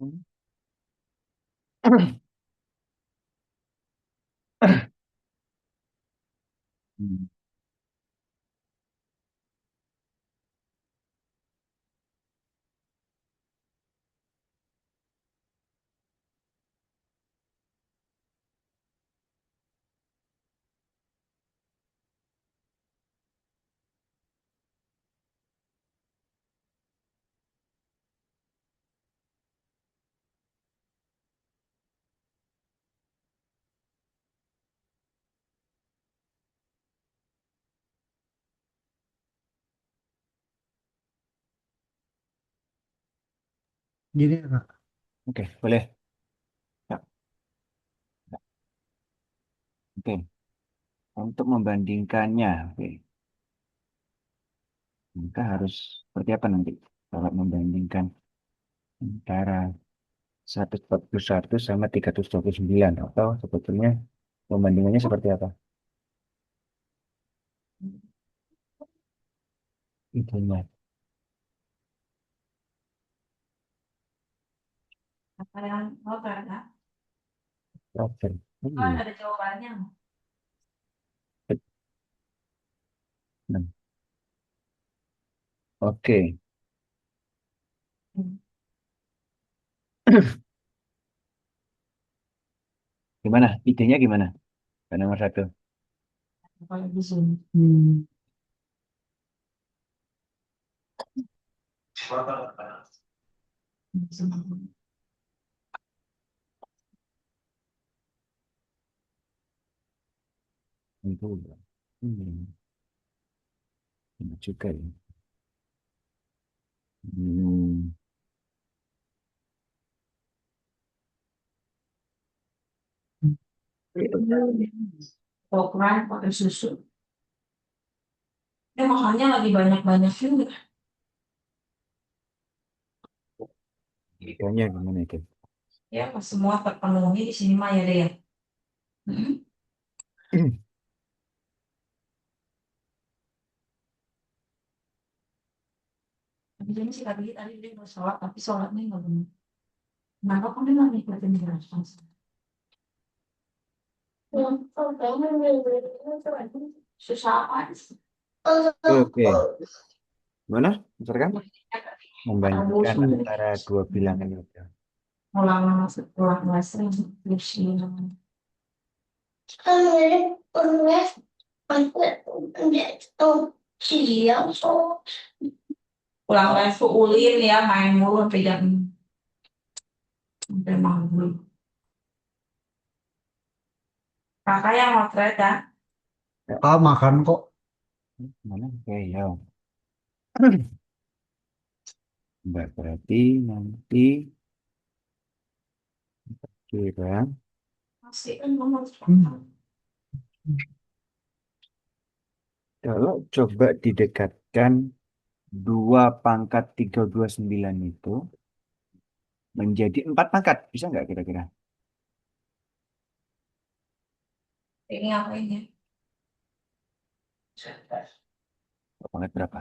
Hmm. Gini ya, Kak. Oke, boleh. Ya, ya, oke. Untuk membandingkannya, oke. Maka harus seperti apa nanti kalau membandingkan antara 141 sama 329 atau sebetulnya pembandingannya seperti apa? Itunya. Apa yang mau karena Oke. kan ada jawabannya. Nah, oke. Gimana? Idenya gimana? Yang nomor satu. Kalau di sini. Itu. Benar juga ya. Hmm. Ukuran pakai susu. Makannya lagi banyak-banyak juga. Idenya gimana itu? Ya, pas semua terpenuhi di sini mah ya deh ya. Hmm. Tapi jadi sih tadi dia mau sholat, tapi sholatnya nggak benar. Kenapa kamu dia nggak nikmatin jelasan? Susah apa sih? Oke. Mana? Misalkan membandingkan Rebus, antara dua bilangan itu. ulang masuk ulang lesnya, kursi. Pulang les tuh ulin ya main mulu sampai maghrib. Kakak yang motret ya. Ya, Ah, makan kok. mana? Oke, ya. Mbak berarti nanti kira Masih kan ngomong. kalau coba didekatkan 2 pangkat 329 itu menjadi 4 pangkat, bisa nggak kira-kira? Ini ngapain ya? 2 pangkat berapa?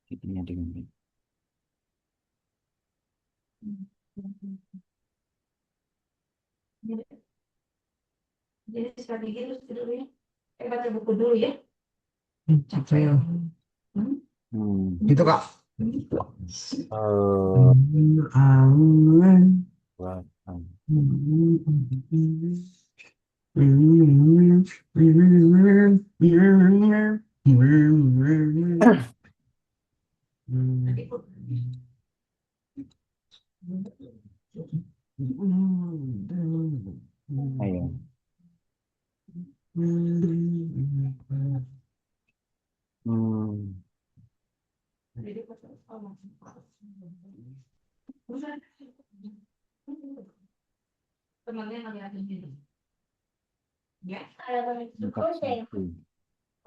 Itunya dengan ini. Jadi sekali gitu dulu ya. Baca buku dulu ya. Gitu Capek. ya. Hmm? Gitu, Kak. Eh, Aman. dua, ayo. Hmm, Temannya lagi ada di sini. Ya. 41.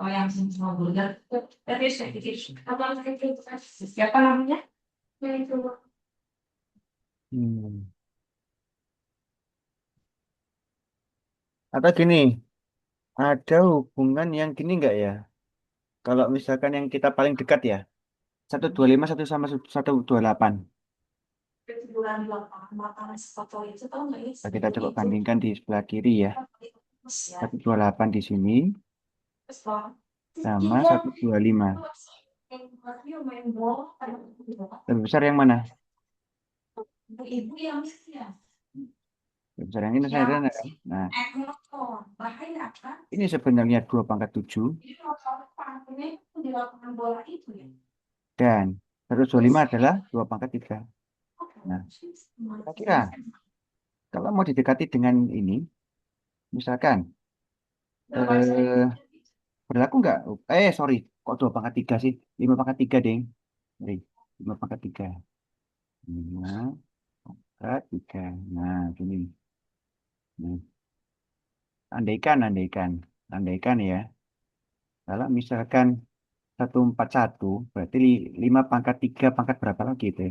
Oh yang semua burger. Tapi saya pikir apa itu siapa namanya? Yang itu. Hmm. Atau gini, ada hubungan yang gini nggak ya? Kalau misalkan yang kita paling dekat ya, 125 satu sama 128. Bulan di lapangan makanan foto itu tahu nggak ya? Nah, kita Seminggu coba itu bandingkan di sebelah kiri ya. terus ya. 128 di sini Terus bang, sama iya, 125. main bola, Lebih besar yang mana? ibu yang ya, Lebih besar yang ini saya yang kan? Nah, motor, bahaya kan? ini sebenarnya 2 pangkat 7 Jadi motor panggungnya itu di lapangan bola itu ya. dan 125 adalah 2 pangkat 3. Nah, kira-kira kalau mau didekati dengan ini, misalkan eh, berlaku nggak? Sorry, kok 2 pangkat 3 sih? 5 pangkat 3, ding. Sorry, 5 pangkat 3. 5 pangkat 3. Nah, gini. Nah, andaikan ya. Kalau misalkan 141, berarti 5 pangkat 3 pangkat berapa lagi itu?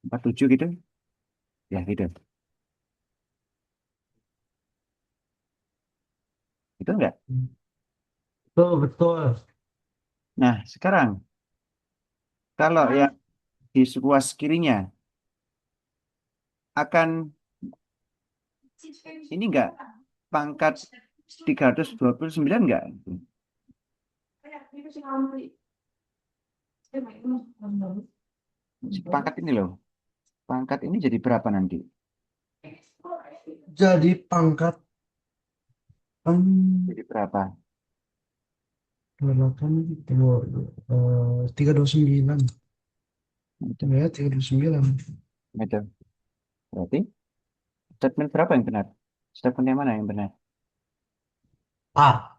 47 gitu? Ya, gitu. Itu enggak? Betul, betul. Nah, sekarang kalau yang di sebelah kirinya akan ini enggak pangkat 329 enggak? Pangkat ini loh. Pangkat ini jadi berapa nanti? Jadi pangkat Jadi berapa? 28 329. Itu. Ya, 329. Itu. Berarti statement berapa yang benar? Statement yang mana yang benar? A.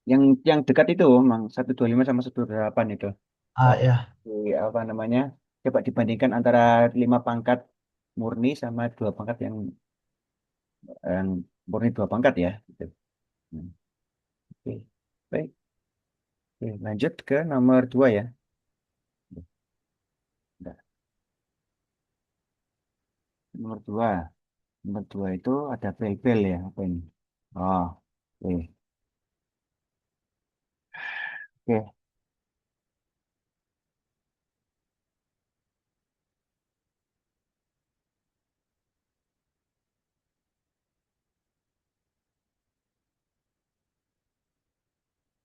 Yang dekat itu memang 125 sama 128 itu. A ya. Apa namanya? Coba dibandingkan antara 5 pangkat murni sama 2 pangkat yang murni 2 pangkat ya. Gitu. Hmm. Oke. Baik. Oke, lanjut ke nomor 2 ya. Udah. Nomor 2. Nomor 2 itu ada bel-bel ya. Apa ini? Oh, oke. Oke.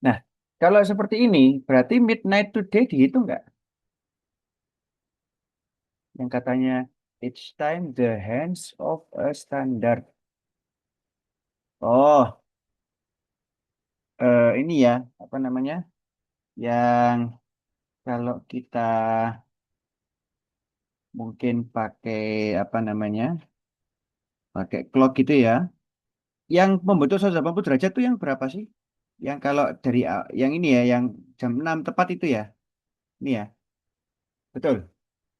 Nah, kalau seperti ini, berarti midnight today dihitung nggak? Yang katanya, each time the hands of a standard. Oh, ini ya, apa namanya? Yang kalau kita mungkin pakai apa namanya? Pakai clock gitu ya. Yang membentuk 180 derajat itu yang berapa sih? Yang kalau dari yang ini ya, yang jam 6 tepat itu ya. Ini ya, betul.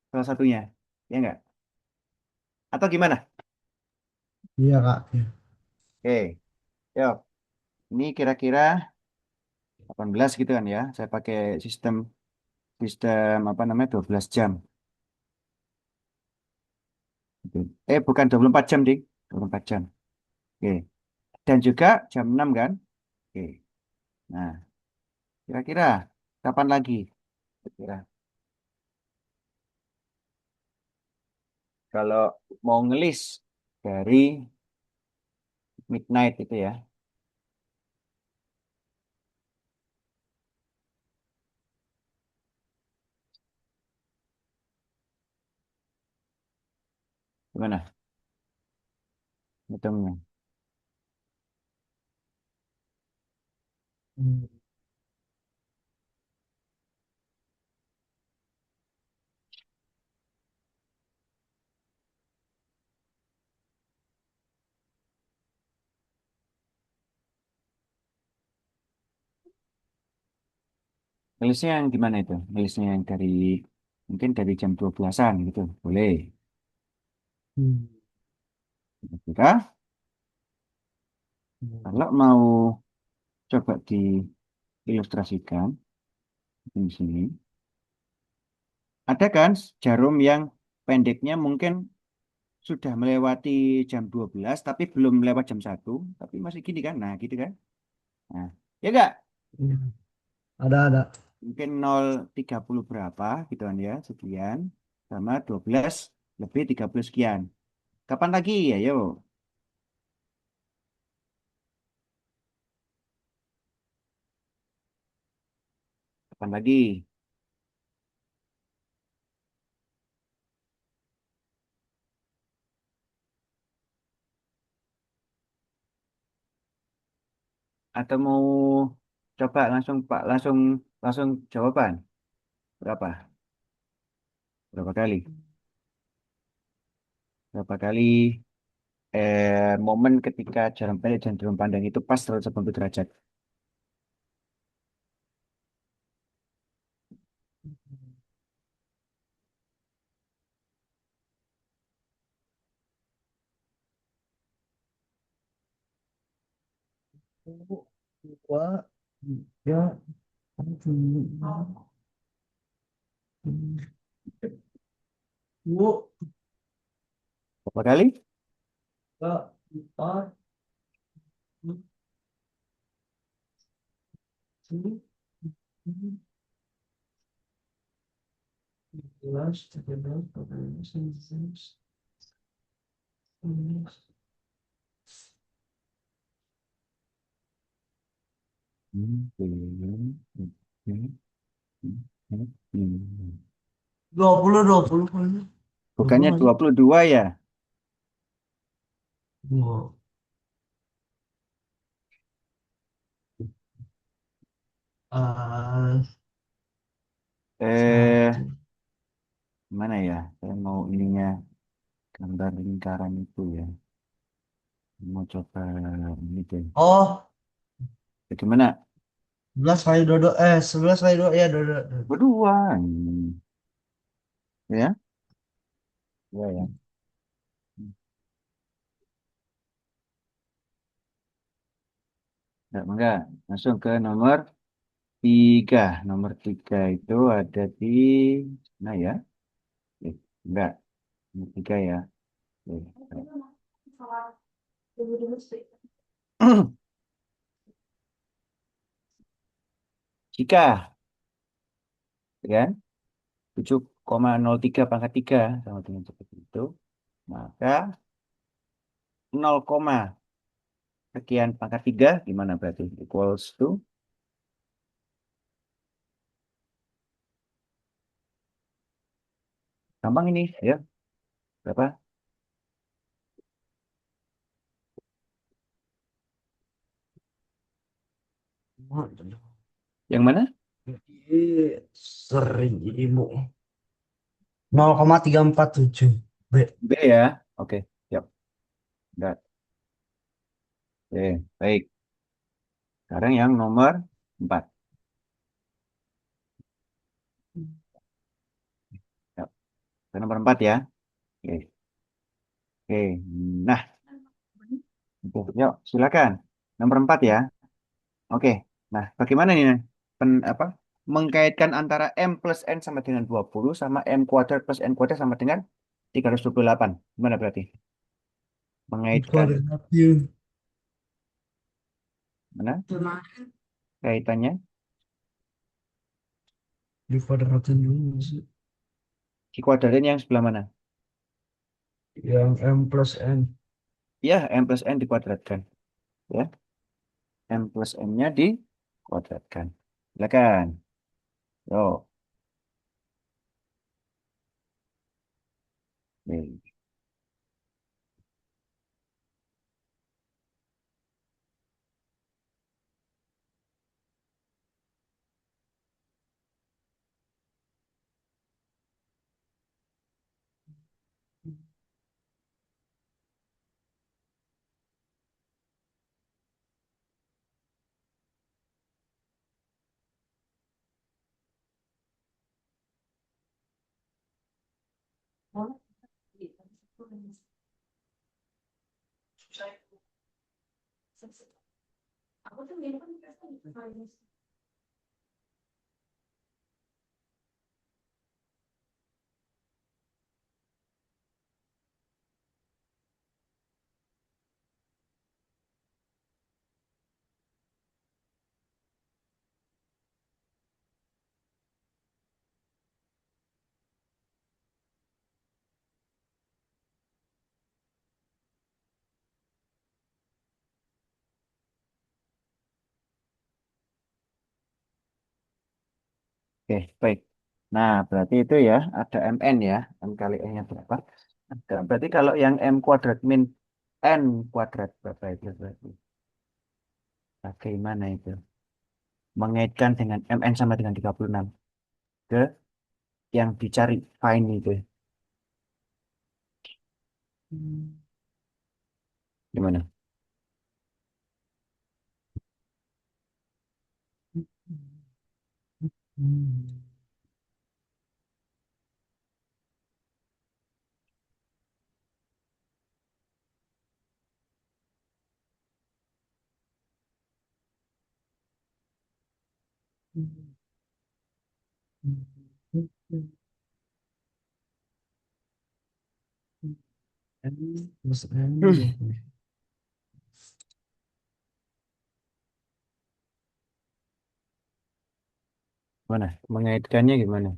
Salah satunya. Ya enggak? Atau gimana? Iya, Kak. Iya. Oke, yuk. Ini kira-kira 18 gitu kan ya. Saya pakai sistem sistem apa namanya 12 jam. Gitu. Bukan 24 jam, Dik. 24 jam. Oke. Dan juga jam 6 kan? Oke. Nah, kira-kira kapan lagi? Kira kalau mau ngelis dari midnight itu ya. Gimana? Hitungnya. Hmm. Ngelisnya yang gimana itu? Ngelisnya yang dari mungkin dari jam 12-an gitu. Boleh. Hmm. Kira kalau mau coba diilustrasikan di sini, ada kan jarum yang pendeknya mungkin sudah melewati jam 12 tapi belum lewat jam 1 tapi masih gini kan? Nah, gitu kan? Nah, Ya enggak? Iya. Ada. Mungkin 0,30 berapa gitu kan ya, sekian. Sama 12 lebih 30 sekian. Kapan lagi? Ayo. Kapan lagi? Atau mau coba langsung Pak, langsung langsung jawaban. Berapa? Berapa kali? Berapa kali momen ketika jarak pendek dan jarak pandang itu pas 180 derajat. Satu, dua, tiga, empat, lima, dua, Berapa kali? tiga, empat, lima, sepuluh, 12, 13, 14, 15, 16. Hmm, hmm, hmm, hmm, hmm, hmm. 20. Dua Bukannya puluh aja. 22 ya? Dua. Ah, Eh, satu. Mana ya? Saya mau ininya gambar lingkaran itu ya. Mau coba ini deh. Oh, Bagaimana? 11 kali dodo. 11 kali dodo. Ya, dodo. Berdua. Hmm. Ya, ya, ya. Enggak. Langsung ke nomor 3. Nomor 3 itu ada di mana ya? Enggak. Nomor 3 ya. Oke. Salah dulu sih. Jika, ya kan, 7,03 sama dengan seperti itu, maka 0, sekian pangkat 3 gimana berarti? Equals to, gampang ini, ya. Berapa? Yang mana? Jadi 1.000. 0,347 B. B ya. Oke, siap. Udah. Oke, baik. Sekarang yang nomor 4. Siap. Yang nomor 4 ya. Oke. Oke. Nah, oke, yuk silakan. Nomor 4 ya. Oke. Nah, bagaimana nih apa mengkaitkan antara M plus N sama dengan 20 sama M kuadrat plus N kuadrat sama dengan 328. Gimana berarti? Mengaitkan Kuadratin. mana Cuma kaitannya? Di kuadratin dulu sih. Di kuadratnya yang sebelah mana? Yang M plus N. Ya, M plus N dikuadratkan. Ya, M plus N-nya dikuadratkan. Silakan. Yo. Oke. boleh. Aku tuh gini kan Oke, baik. Nah, berarti itu ya, ada MN ya. M kali N-nya berapa? Ada. Berarti kalau yang M kuadrat min N kuadrat berapa itu berarti? Bagaimana itu? Mengaitkan dengan MN sama dengan 36 ke yang dicari find itu. Gimana? N plus N Hmm. 20. Mana? Mengaitkannya gimana?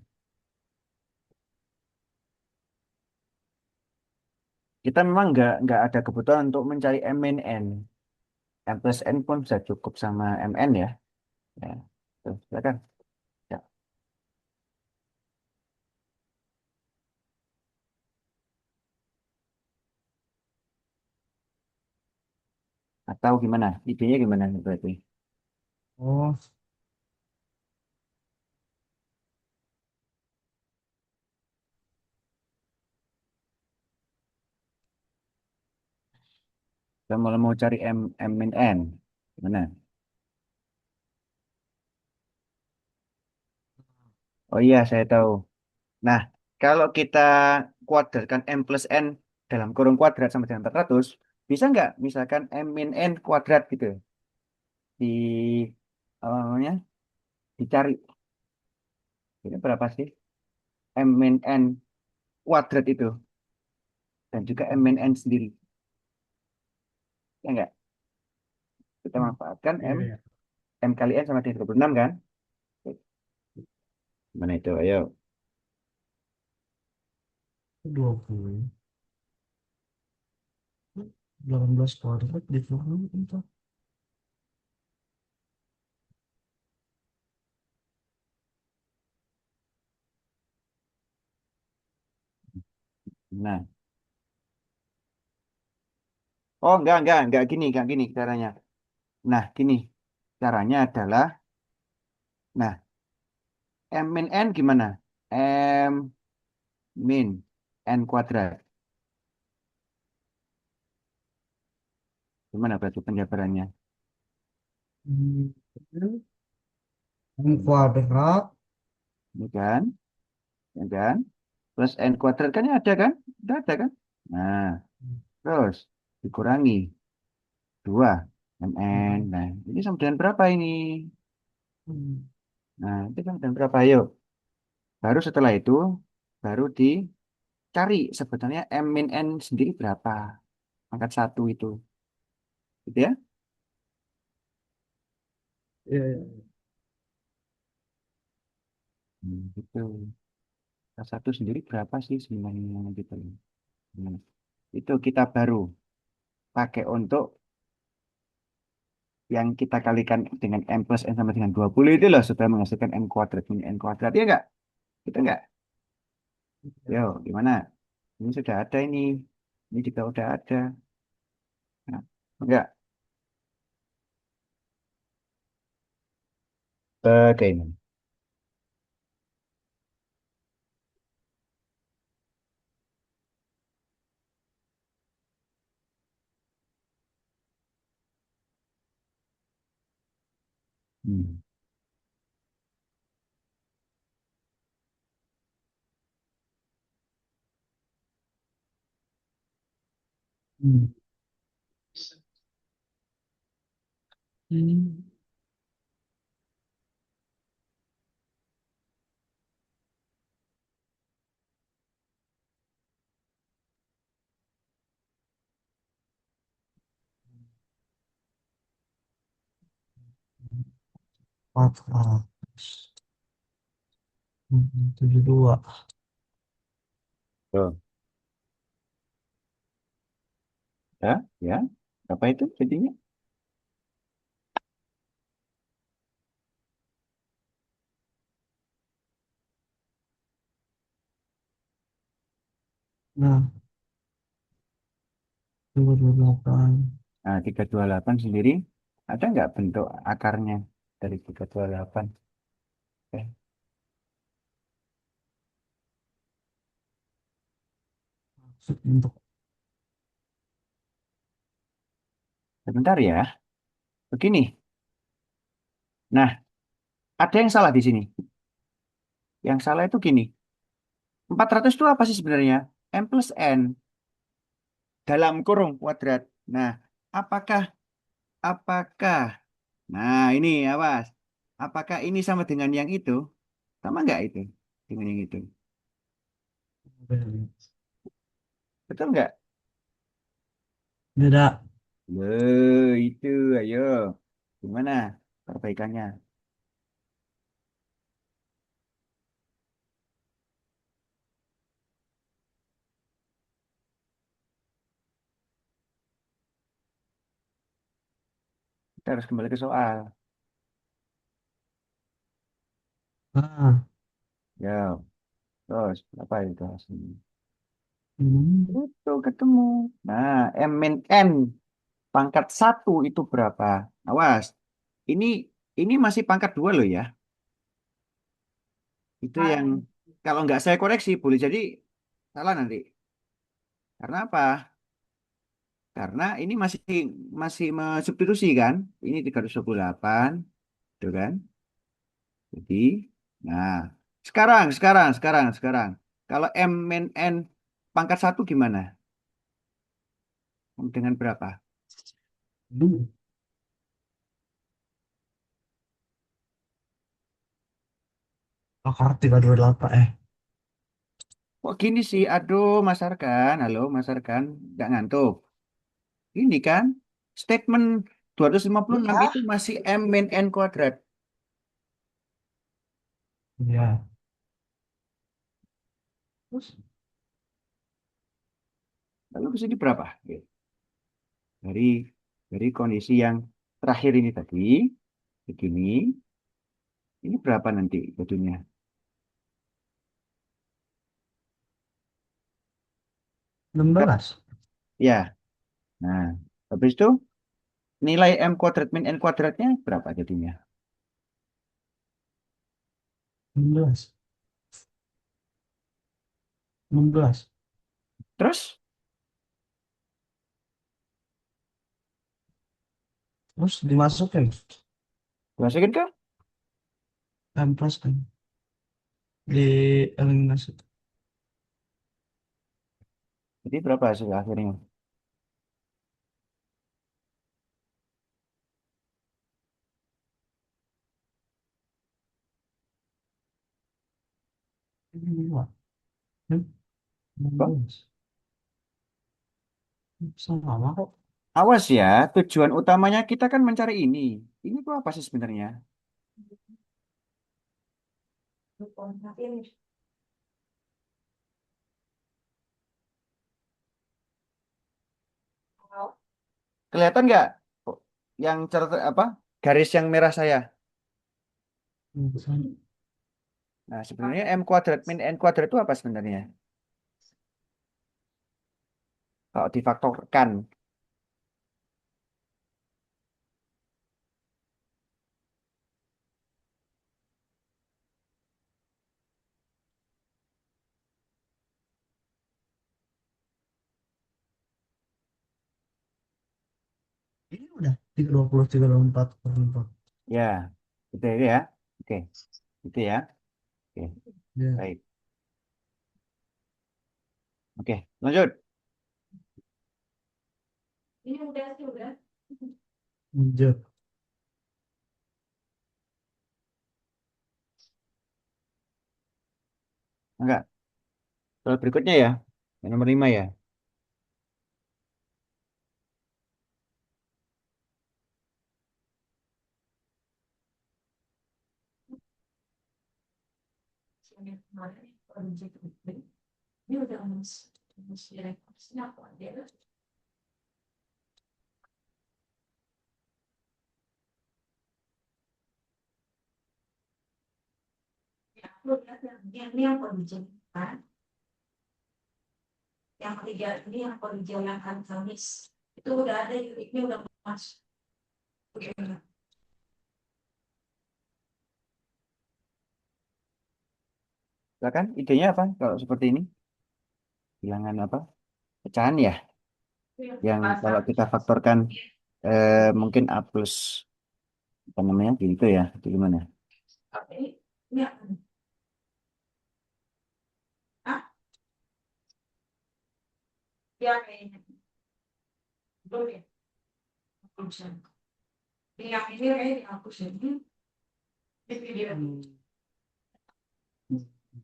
Kita memang nggak ada kebutuhan untuk mencari M min N. M plus N pun sudah cukup sama MN ya. Ya, tuh, silakan. Ya. Atau gimana? Idenya gimana berarti? Oh, Kita mau cari M min N. Gimana? Oh iya, saya tahu. Nah, kalau kita kuadratkan M plus N dalam kurung kuadrat sama dengan 400, bisa nggak misalkan M min N kuadrat gitu di apa namanya dicari ini berapa sih M min N kuadrat itu dan juga M min N sendiri ya nggak kita manfaatkan iya, M iya. M kali N sama dengan 36 kan. Mana itu ayo 20. 18 kuadrat dikurang 4. nah oh enggak gini caranya. Nah gini caranya adalah nah M min N gimana M min N kuadrat gimana berarti penjabarannya. M kuadrat. Ini kan ya kan plus N kuadrat kan ya ada kan udah ada kan nah terus dikurangi 2 mn. Nah, ini sama dengan berapa ini? Nah, itu sama dengan berapa? Ayo. Baru setelah itu, baru dicari sebetulnya M min N sendiri berapa. Angkat satu itu. Gitu ya. Iya, iya. Gitu. Angkat satu sendiri berapa sih sebenarnya gitu. Nah, itu kita baru pakai untuk yang kita kalikan dengan M plus N sama dengan 20 itu loh supaya menghasilkan M kuadrat min N kuadrat. Ya enggak? Gitu enggak? Yo, gimana? Ini sudah ada ini. Ini juga udah ada. Nah, enggak. Bagaimana? Hmm. Hmm. Hmm. 400. 72. Tuh. Ya, ya. Apa itu jadinya? Nah, 228. Nah, 328 sendiri, ada nggak bentuk akarnya dari 328? Eh, Maksud untuk sebentar ya. Begini. Nah, ada yang salah di sini. Yang salah itu gini. 400 itu apa sih sebenarnya? M plus N dalam kurung kuadrat. Nah, apakah, apakah, nah ini awas. Apakah ini sama dengan yang itu? Sama nggak itu? Dengan yang itu? Betul nggak? beda. Itu, ayo. Gimana perbaikannya? Kita harus kembali ke soal. Nah, Ya, terus apa itu hasilnya? hmm, Itu ketemu. Nah, M min N pangkat satu itu berapa? Awas, ini ini masih pangkat dua loh ya. Itu yang kalau nggak saya koreksi boleh jadi salah nanti. Karena apa? Karena ini masih masih substitusi kan. Ini 328, gitu kan? Jadi, nah sekarang. Kalau M min N pangkat satu gimana? Dengan berapa? dulu. Akar 328. Kok gini sih? Aduh, Mas Arkan. Halo, Mas Arkan. Nggak ngantuk. Ini kan statement 256 Iya. itu masih M min N kuadrat. Iya. Terus Lalu ke sini berapa? Oke. Dari kondisi yang terakhir ini tadi, begini, ini berapa nanti jadinya? 16. Ya, nah, habis itu nilai M kuadrat min N kuadratnya berapa jadinya? 16. 16. Terus, Terus dimasukin masukin ke? M plus kan di eliminasi. Jadi berapa hasil akhirnya? Ini dua. Hmm, Kok? 16. Sama kok. Awas ya, tujuan utamanya kita kan mencari ini. Ini tuh apa sih sebenarnya? Kelihatan nggak? Oh, yang apa? Garis yang merah saya. Hmm, Nah, sebenarnya M kuadrat min N kuadrat itu apa sebenarnya? Kalau difaktorkan. Ini udah 320, 324, 4. Ya, itu ya. Oke, itu ya. Oke, Ya, baik. Oke, lanjut. Ini udah sih udah. lanjut. Enggak. Soal berikutnya ya. Yang nomor 5 ya. Ini kemarin project ini udah mas direkturnya apa dia ya lu lihat yang ini yang project kan Yang ketiga ini yang perjalanan Kamis. Itu udah ada unitnya udah masuk. Udah. Silakan, idenya apa kalau seperti ini? Bilangan apa? Pecahan ya, yang kalau kita faktorkan mungkin A plus apa namanya gitu ya, itu gimana? Ini ya. Ah, ya kayaknya. Belum ya. Belum sih. Yang ini kayaknya dihapus ya. Ini video.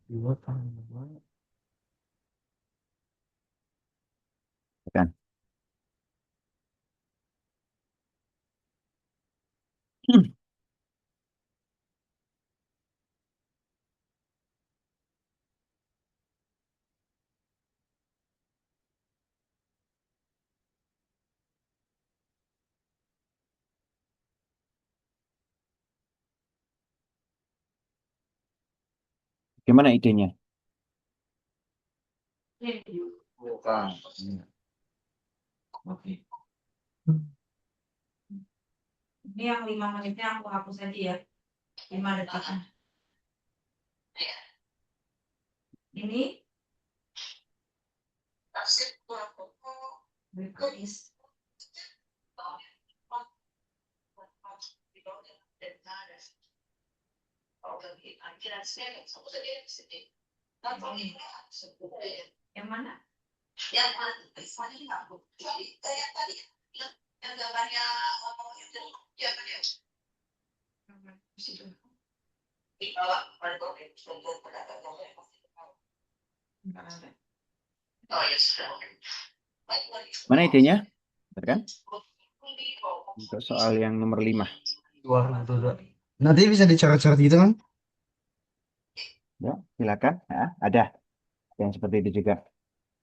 Dua tambah dua. Kan? Gimana idenya? Ini video. Bukan. Oke. Ini yang 5 menitnya aku hapus aja ya. 5 detik. Ini Kamis. Yang mana? Enggak ada. Mana idenya? Betul kan? Untuk soal yang nomor 5. 2022. Nanti bisa dicoret-coret gitu kan? Ya, silakan. Nah, ada yang seperti itu juga.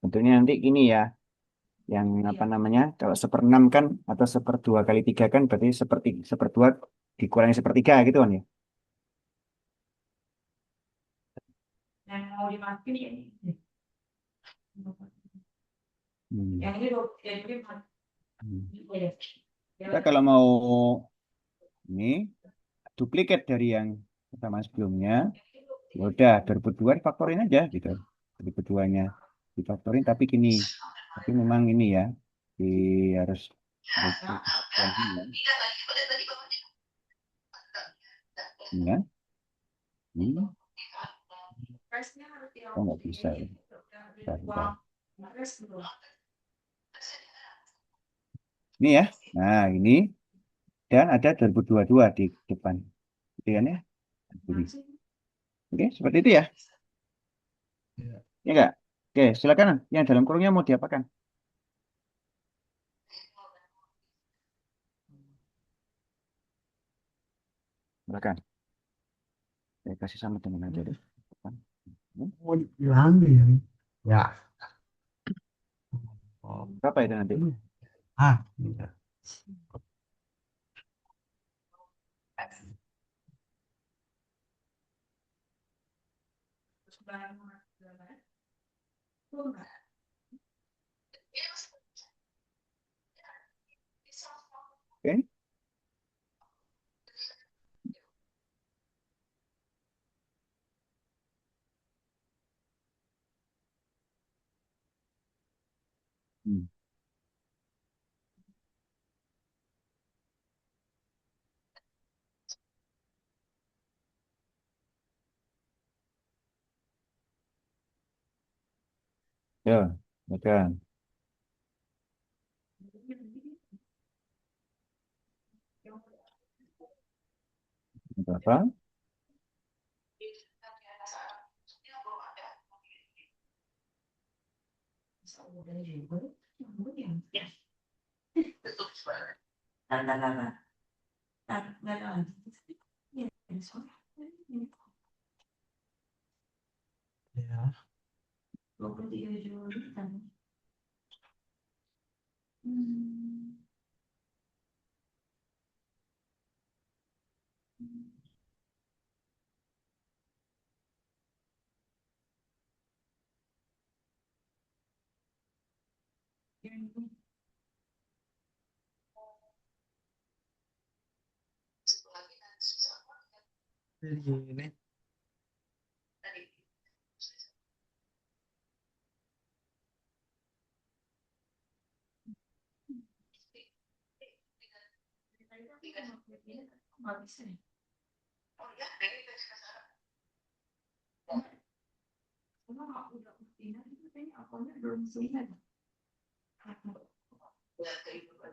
Bentuknya nanti ini ya, yang apa Iya. namanya? Kalau 1/6 kan atau 1/2 kali 3 kan berarti seperti 1/2 dikurangi 1/3 gitu kan ya. Yang mau dimasukin ya ini. Hmm. Yang ini 23 jadi Hmm. ya. Kita kalau mau ini duplikat dari yang pertama sebelumnya, ya udah 2002 difaktorin aja gitu. 2002-nya difaktorin tapi gini, tapi memang ini ya, di harus harus yang ini ya. Ya. Hmm. Pressnya harus Oh, nggak bisa dilakukan. ya. Bentar, bentar. Press dulu. Ini ya. Nah, ini dan ada 2022 di depan. Gitu kan ya. Ini. Oke, seperti itu ya. Iya. Ya enggak? Oke, silakan. Yang dalam kurungnya mau diapakan? Silakan. Saya kasih sama teman aja deh. Hmm. Mau diambil ya? Ya. Oh. Berapa itu nanti? Iya. Oke. Hmm. Ya, silakan. Berapa? Ya. 23 Juli kan. Hmm. Jadi gini.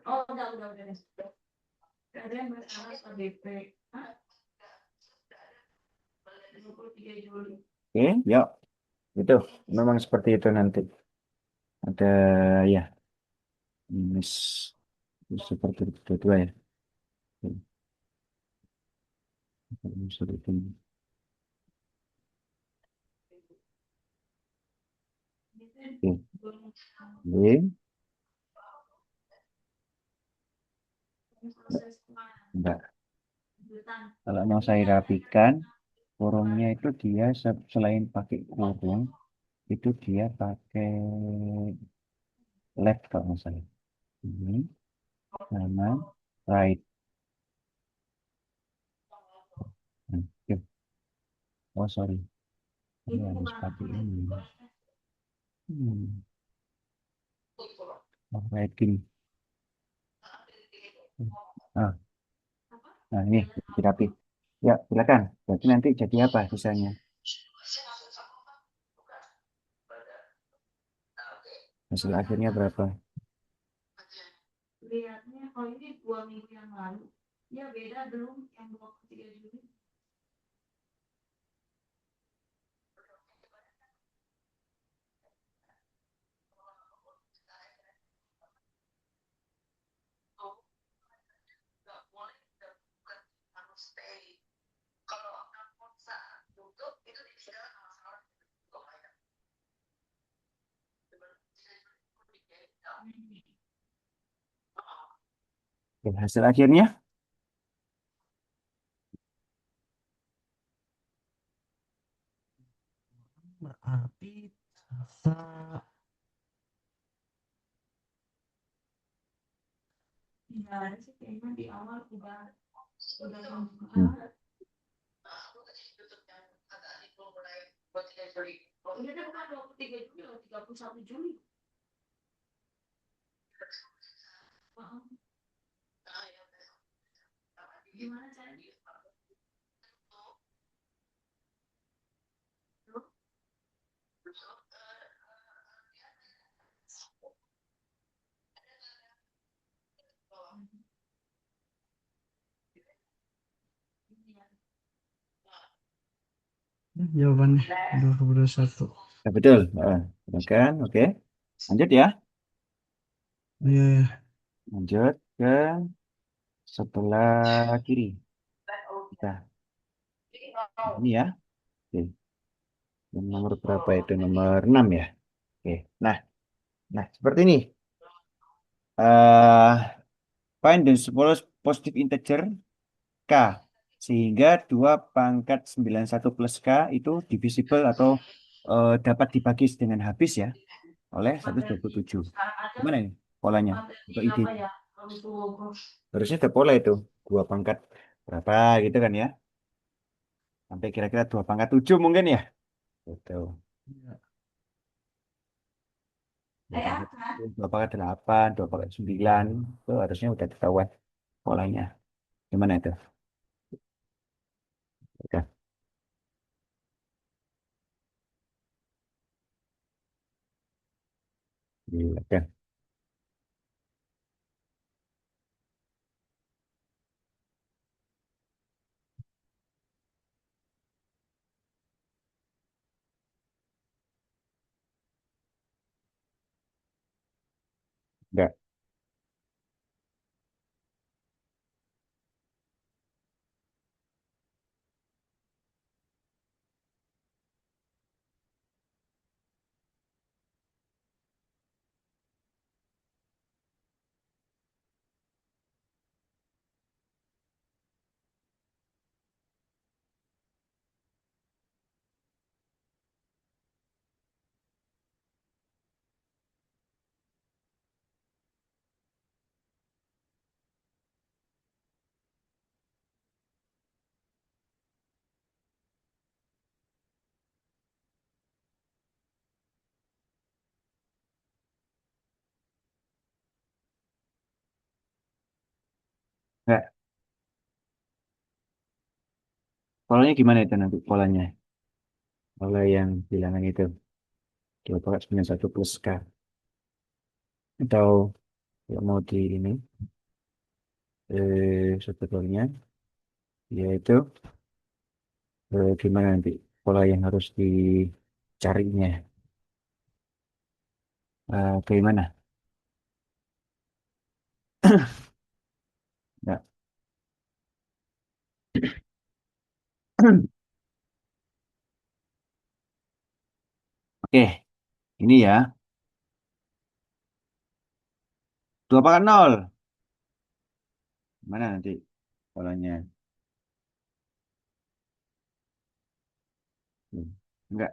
Oh, udah. Gak ada yang masalah KDP. Hah? 23 Juli. Oke, yuk. Itu memang seperti itu nanti. Ada ya minus seperti itu dua ya. Oke. Oke. Enggak. Kalau mau saya rapikan, kurungnya itu dia selain pakai kurung, itu dia pakai left kalau nggak salah. Ini sama right. Oke. Oh sorry, ini harus pakai ini. Hmm. Oh, right gini. Ah, nah ini rapi. Ya, silakan. Jadi nanti jadi apa sisanya? Hasil akhirnya berapa? Lihatnya, oh ini 2 minggu yang lalu. Ya beda belum yang 23 Juli. Oke, hasil akhirnya? Berarti sasa Iya ada sih kayaknya di awal udah Hmm. Ini kan bukan 23 Juli, 31 Juli. Paham? Gimana caranya? jawabannya 21. Ya, betul. Ya kan? Oke. Lanjut ya. Iya ya. Lanjut ke sebelah kiri. Kita ini ya. Oke. Yang nomor berapa itu? Nomor 6 ya. Oke. Nah, seperti ini. eh Find the smallest positive integer K. Sehingga 2 × 91 plus K itu divisible atau dapat dibagi dengan habis ya oleh 127. Sekarang aja Gimana ini polanya? materi Atau ide? apa ya? Kalau suruh Harusnya ada pola itu. 2 pangkat berapa gitu kan ya. Sampai kira-kira 2 × 7 mungkin ya. Gitu. Iya. Dua pangkat, apa? 2 × 8, 2 × 9. Itu harusnya udah ketahuan polanya. Gimana itu? Udah. Iya, udah. Udah. Enggak. Polanya gimana itu nanti polanya? Pola yang bilangan itu. 2 pangkat 91 plus K. Atau kalau mau di ini, sebetulnya, yaitu gimana nanti pola yang harus dicarinya. Bagaimana? Enggak. Oke, ini ya. 2 pangkat 0. Mana nanti polanya? Enggak.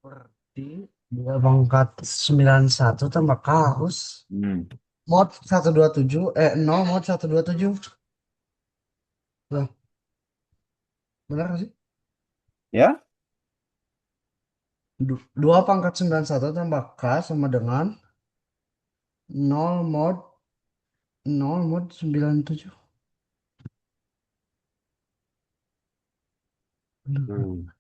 Berarti 2 pangkat 91 tambah K harus Hmm. mod 127 nol mod 127. Lah, benar nggak sih? Ya? 2 pangkat 91 tambah K sama dengan nol mod 97. Benar kan? Hmm.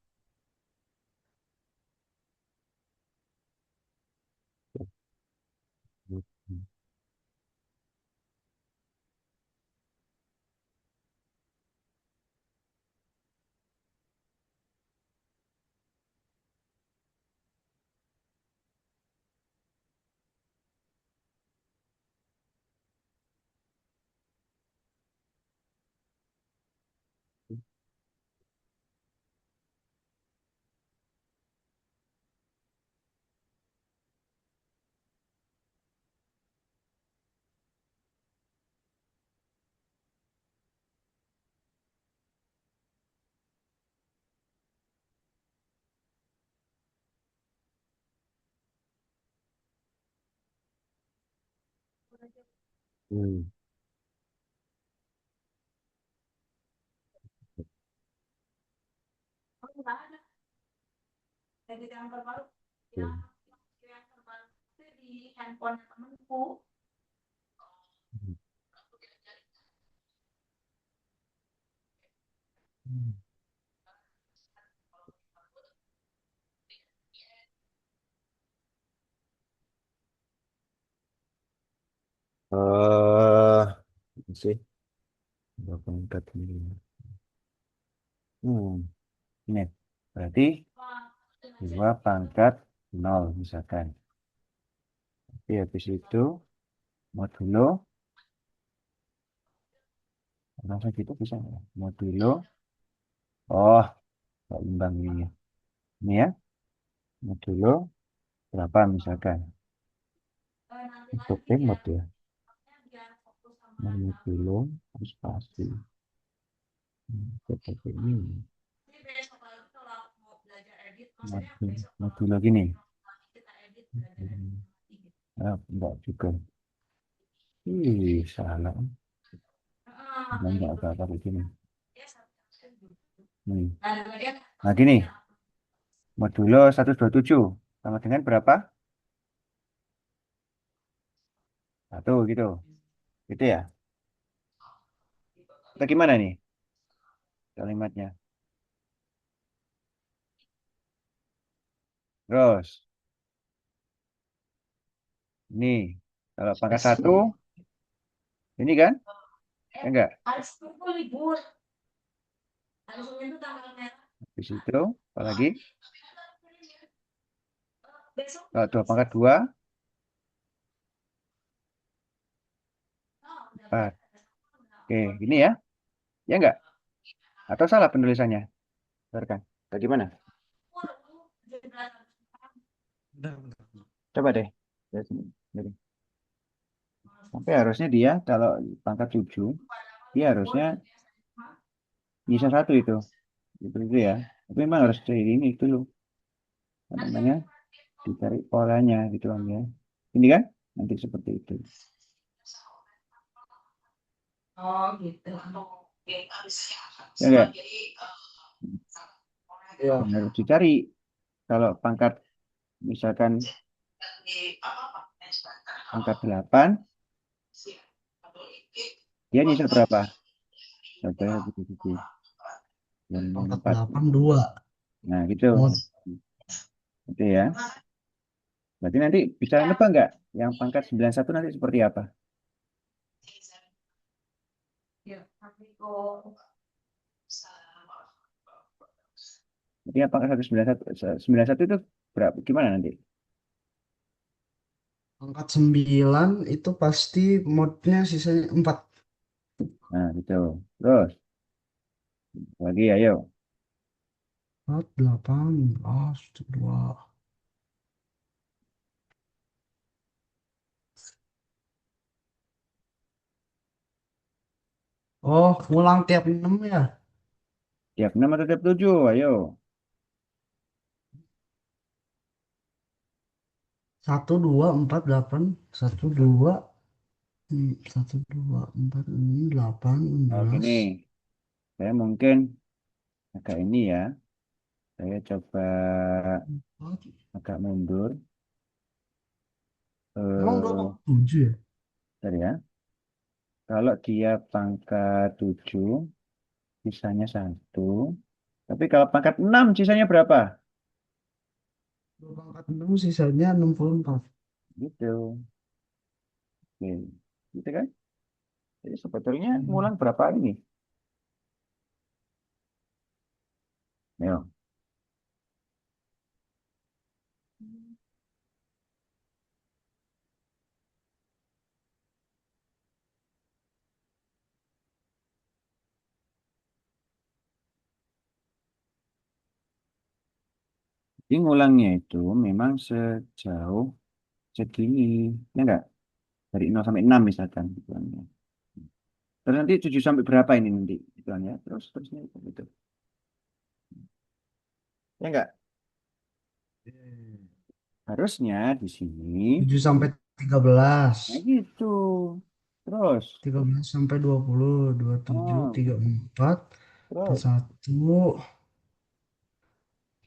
Hmm. Oh, nggak ada. Edit yang terbaru. Yang Hmm. yang terbaru itu di handphone temanku. Ini sih 2 pangkat 9. Ini berarti Wah, itu aja. 2 pangkat 0 misalkan. Tapi habis itu modulo, langsung gitu bisa nggak? Modulo, oh, nggak imbang ini ya. Ini ya, modulo berapa misalkan. Nanti Untuk lagi mod biar ya. biar fokus sama Modulo harus pasti. Seperti ini. ini besok lagi kalau mau belajar edit, maksudnya Modul, besok kalau modulo gini. lagi kita edit belajar edit lagi gitu. Enggak juga. Ih, salah. Enggak, Makanya apa-apa begini. dia satu Hmm. nah dia Nah, gini, modulo 127 sama dengan berapa? 1 gitu. Gitu ya. Atau gimana nih kalimatnya? Terus, ini kalau pangkat Yes. 1, ini kan? Ya enggak? harus tunggu libur harus itu tanggal merah Habis itu, apalagi? besok Kalau 2 pangkat 2, oh, udah 4. Oke, gini ya. Ya enggak? Atau salah penulisannya? Bentar kan? Atau gimana? Benar, benar. Coba deh. Lihat sini. Jadi, sampai harusnya dia kalau pangkat 7, dia harusnya bisa 1 itu. Itu ya. Tapi memang harus kayak ini dulu. Apa namanya? Dicari polanya gitu kan ya. Ini kan? Nanti seperti itu. oh gitu Ya enggak? Ya. Dan harus dicari kalau pangkat misalkan pangkat 8 dia nyisa berapa? Contohnya begitu. Dan Pangkat 4. 8 2. Nah, gitu. Mod. Itu ya. Berarti nanti bisa nebak nggak yang pangkat 91 nanti seperti apa? Jadi yang pangkat 191 itu berapa? Gimana nanti? Pangkat 9 itu pasti modnya sisanya 4. Nah, gitu. Terus lagi ayo. 4, 8, 2. Oh, ngulang tiap 6 ya. Tiap 6 atau tiap 7? Ayo. 1, 2, 4, 8. 1, 2, 1, 2, 4, 6, 8, Oh, 11. gini. Saya mungkin agak ini ya. Saya coba 4. agak mundur. Emang Eh, 27 ya? Bentar ya. Kalau dia pangkat 7, sisanya 1. Tapi kalau pangkat 6, sisanya berapa? Kalau pangkat 6 sisanya 64. Gitu. Oke. Gitu kan? Jadi sebetulnya Hmm. ngulang berapa ini? Ayo. Jadi ngulangnya itu memang sejauh segini. Ya enggak? Dari 0 sampai 6 misalkan. Gitu kan, ya. Terus nanti 7 sampai berapa ini nanti? Gitu kan, ya. Terus terusnya gitu. Ya enggak? Harusnya di sini. 7 sampai 13. Nah gitu. Terus. 13 sampai 20, 27, Oh, 34, terus. 41,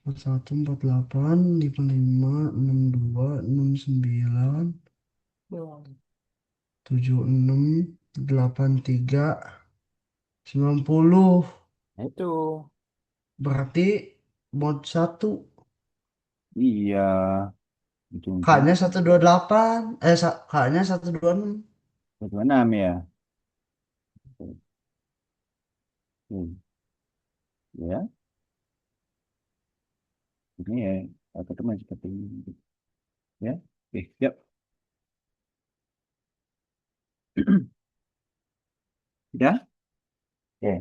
41, 48, 55, 62, 69, Belum. 76, 83, 90. Nah, itu. Berarti mod 1. Iya. Ujung-ujung. K-nya 128. K-nya 126. 26 ya. Hmm. Ya. Ini ya. Aku teman seperti ini. Ya. Oke. Yuk. Sudah? Oke.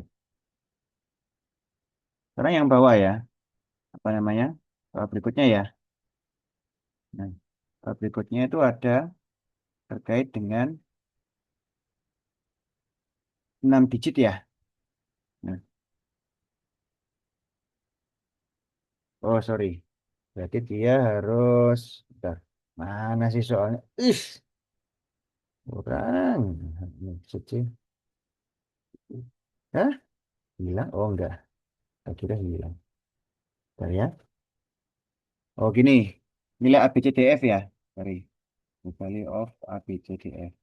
Sekarang yang bawah ya. Apa namanya? Berikutnya ya. Nah, berikutnya itu ada terkait dengan 6 digit ya. Nah, oh sorry. Berarti dia harus, bentar. Mana sih soalnya? Ih, kurang. Maksud sih. Hah? Hilang? Oh enggak. Saya kira hilang. Bentar ya. Oh gini. Nilai ABCDF ya. Sorry. Value of ABCDF.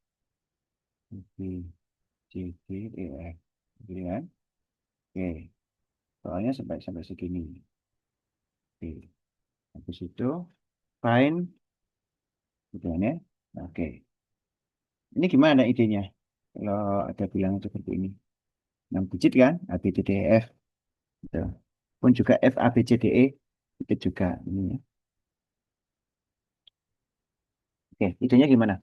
B, C, D, E, F. Gini kan? Oke. Soalnya sampai sampai segini. Oke. Habis itu find gitu kan ya. Nah, oke. Ini gimana idenya? Kalau ada bilang seperti ini. 6 digit kan? A, B, C, D, E, F. Gitu. Pun juga F, A, B, C, D, E. Itu juga. Ini ya. Oke, idenya gimana?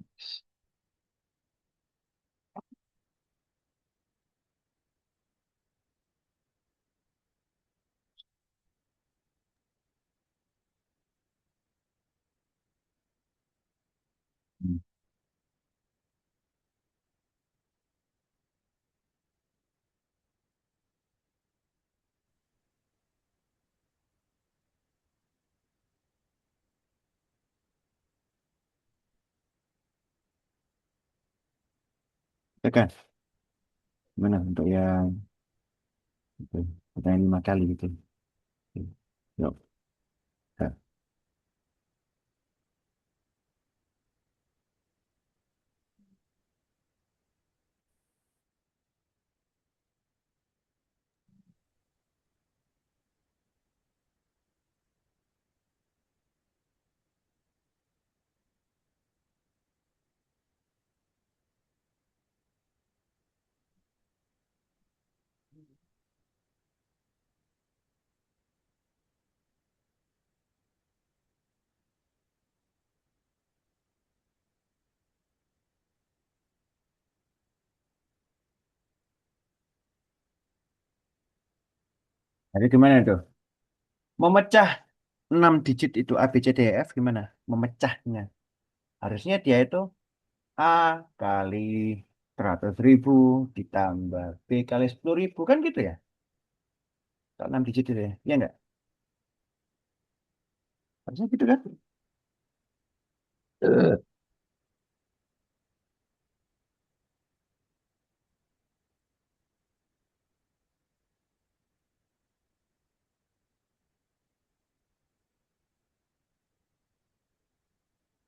Hmm. Tekan. Gimana untuk yang Gitu. Pertanyaan 5 kali gitu. Yuk. Kak. Jadi gimana tuh? Memecah 6 digit itu A, B, C, D, E, F gimana? Memecahnya. Harusnya dia itu A kali 100.000 ditambah B kali 10.000. Kan gitu ya? Kalau 6 digit itu ya. Iya enggak? Harusnya gitu kan? Eh.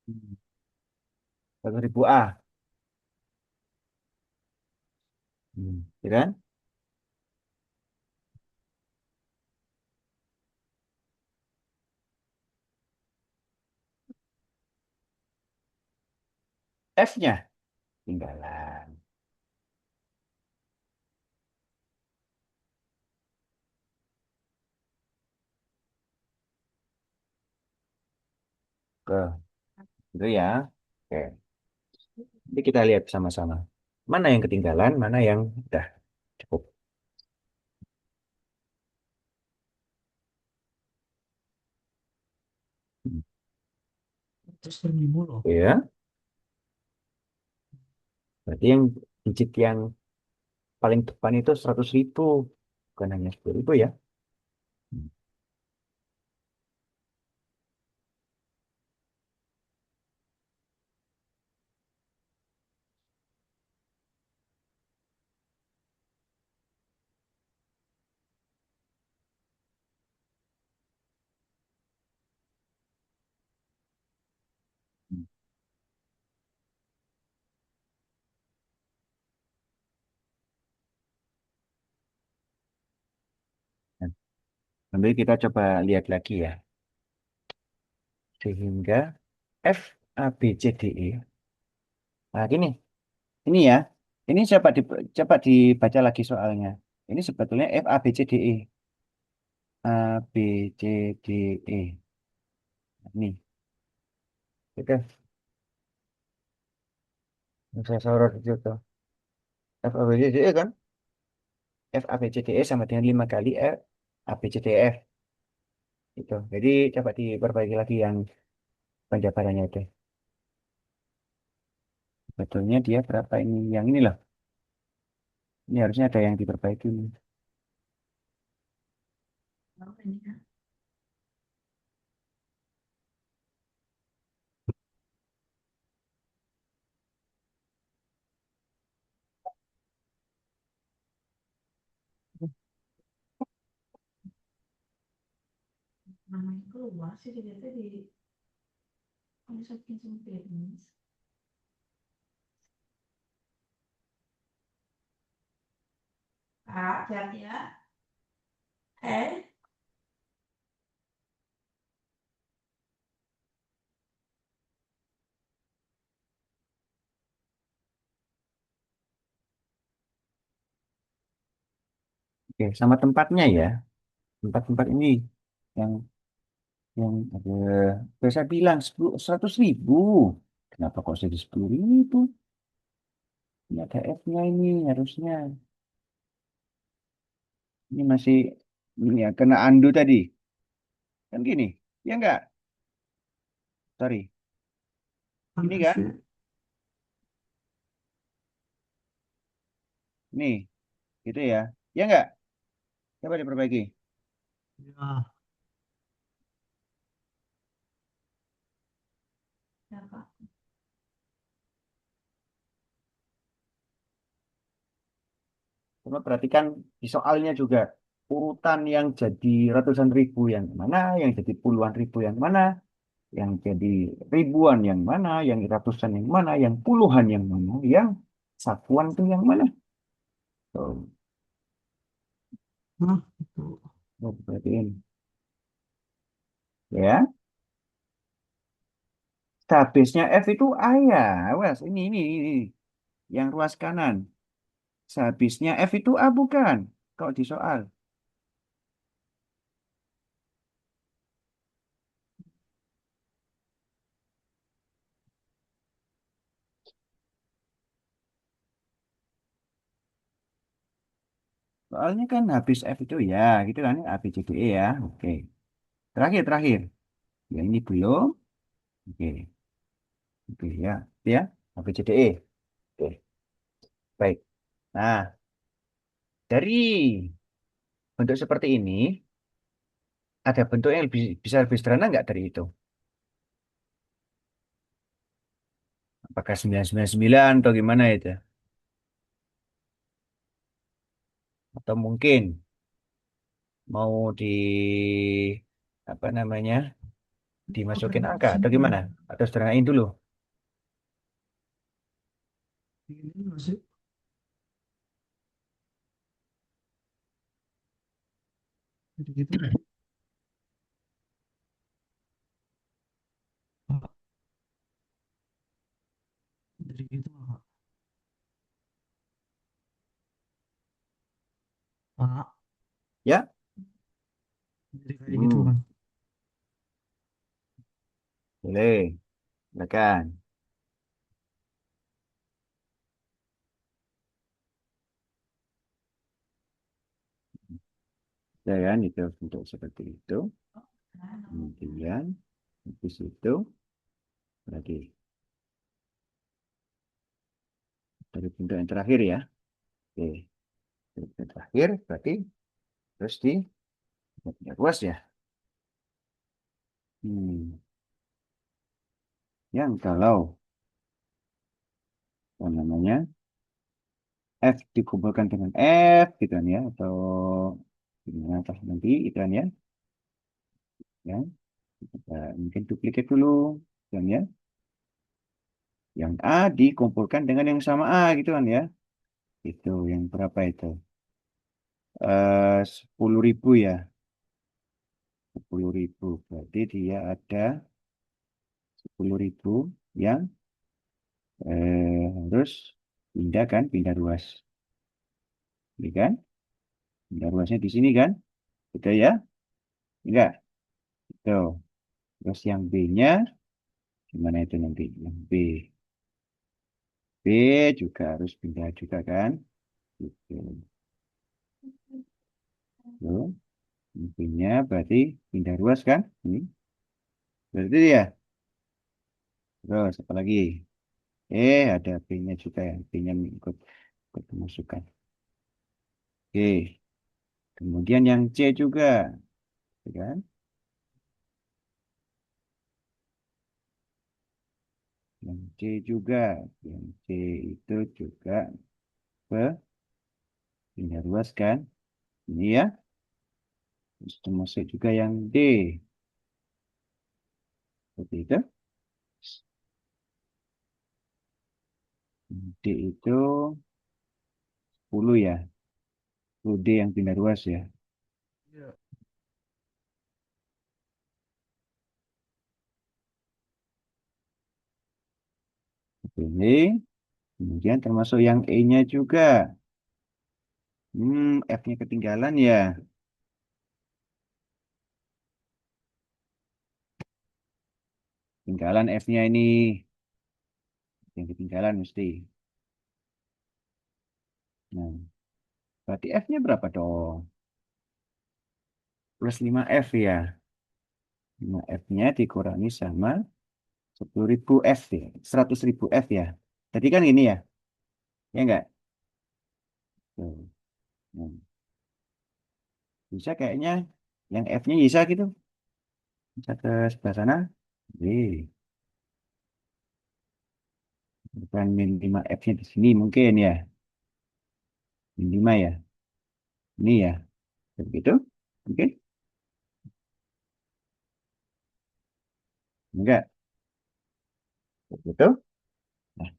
Hmm. 100.000 A. Ya kan? F-nya tinggalan. Ke itu ya. Oke. Jadi kita lihat sama-sama. Mana yang ketinggalan, mana yang udah cukup. Hmm. Terus 1.000 loh. Ya, berarti yang digit yang paling depan itu 100.000. Bukan hanya 10.000 ya. Hmm. Nah, nanti kita coba lihat lagi ya. Sehingga F, A, B, C, D, E. Nah, gini. Ini ya. Ini coba dibaca lagi soalnya. Ini sebetulnya F, A, B, C, D, E. A, B, C, D, E. Nih, itu yang saya sorot itu tuh. F, A, B, C, D, E kan? F, A, B, C, D, E sama dengan 5 kali F, A, B, C, D, E, F. Itu. Jadi coba diperbaiki lagi yang penjabarannya itu. Betulnya dia berapa ini? Yang ini loh. Ini harusnya ada yang diperbaiki. Apa ini kan? Namanya keluar sih dilihatnya di Microsoft Business. Kak, hati ya. Oke, sama tempatnya ya. Tempat-tempat ini yang yang ada saya bilang 100.000. Kenapa kok jadi 10.000? Ini ada F-nya ini harusnya. Ini masih ini ya kena undo tadi. Kan gini. Ya enggak? Sorry. Ini Pantas kan? sih. Nih, gitu ya. Ya enggak? Coba diperbaiki. Ya, Ya, Kak. Coba perhatikan di soalnya juga. urutan yang jadi ratusan ribu yang mana, yang jadi puluhan ribu yang mana, yang jadi ribuan yang mana, yang ratusan yang mana, yang puluhan yang mana, yang satuan itu yang mana. Tuh, Nah, itu. oh, perhatiin. Ya, sehabisnya F itu A ya. Wes, ini. Yang ruas kanan. Sehabisnya F itu A bukan? Kok di soal? Soalnya kan habis F itu ya, gitu kan? A, B, C, D, E ya. Oke. Terakhir. Ya ini belum. Oke. Oke ya. Ya. A, B, C, D, E. Oke. Baik. Nah, dari bentuk seperti ini, ada bentuk yang bisa lebih sederhana nggak dari itu? Apakah 999 atau gimana itu? Atau mungkin mau di apa namanya dimasukin angka atau gimana? Atau sederhanain dulu. Ini nggak sih? Jadi gitu. Pak. Jadi gitu nggak, Kak? Pak. Ya? Jadi kayak gitu Hmm, kan? boleh. Silakan. Ya kan, itu bentuk seperti itu. Kemudian, habis itu, lagi dari bentuk yang terakhir ya. Oke, dari bentuk yang terakhir berarti terus di bentuk ruas ya. Hmm. Yang kalau apa namanya F dikumpulkan dengan F gitu kan ya atau dengan atas nanti itu kan ya kita mungkin duplikat dulu kan ya yang A dikumpulkan dengan yang sama A gitu kan ya itu yang berapa itu 10.000 ya 10.000 berarti dia ada 10.000 yang harus pindah ruas ini kan pindah ruasnya di sini kan gitu ya enggak itu terus yang B-nya gimana itu nanti yang B juga harus pindah juga kan gitu. Tuh, B-nya berarti pindah ruas kan berarti ya terus apa lagi ada B-nya juga ya B-nya ikut masukkan oke kemudian yang C juga ya kan yang C juga yang C itu juga ke pindah ruas kan ini ya terus termasuk juga yang D seperti itu D itu 10 ya 10 D yang pindah ruas ya Iya. ini kemudian termasuk yang E-nya juga F-nya ketinggalan ya ketinggalan F-nya ini yang ketinggalan mesti nah berarti F-nya berapa dong plus 5F ya 5F-nya dikurangi sama 10.000 F ya 100.000 F ya tadi kan gini ya enggak Tuh. Nah, bisa kayaknya yang F-nya bisa gitu bisa ke sebelah sana bukan min 5 F-nya di sini mungkin ya min 5 ya ini ya Begitu? Oke? Enggak. Begitu? Nah,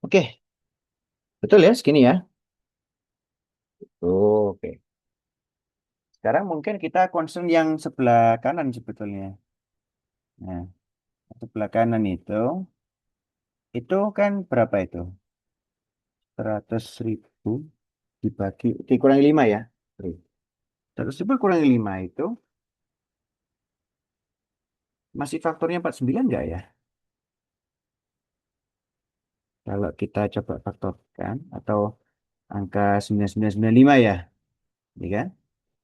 oke. Betul ya, segini ya. Oke. Sekarang mungkin kita concern yang sebelah kanan sebetulnya. Nah, sebelah kanan itu kan berapa itu? 100.000 dibagi, dikurangi 5 ya. 100.000 kurangi 5 itu masih faktornya 49 enggak ya? Kalau kita coba faktorkan atau angka 9995 ya, ya kan?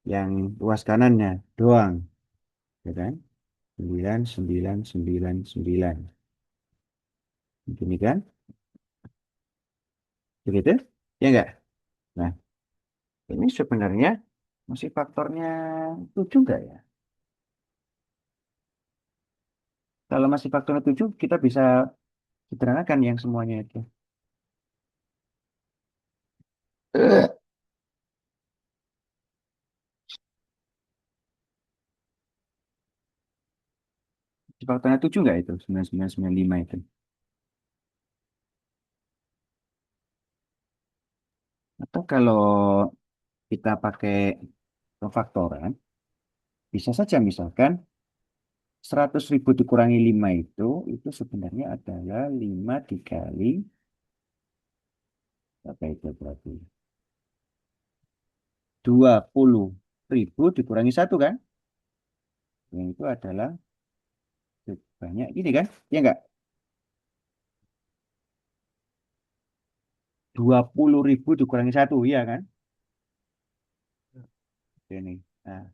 Yang luas kanannya doang, ya kan? 9999. Begini kan? Begitu? Ya enggak? Nah, ini sebenarnya masih faktornya 7 enggak ya? Kalau masih faktornya 7, kita bisa sederhanakan yang semuanya itu. Faktornya 7 enggak itu? 9995 itu. Atau kalau kita pakai pemfaktoran, bisa saja misalkan 100.000 dikurangi 5 itu sebenarnya adalah 5 dikali, apa itu berarti? 20.000 dikurangi 1 kan? Yang itu adalah banyak ini kan? Ya enggak? 20.000 dikurangi 1, iya kan? Ini. Nah,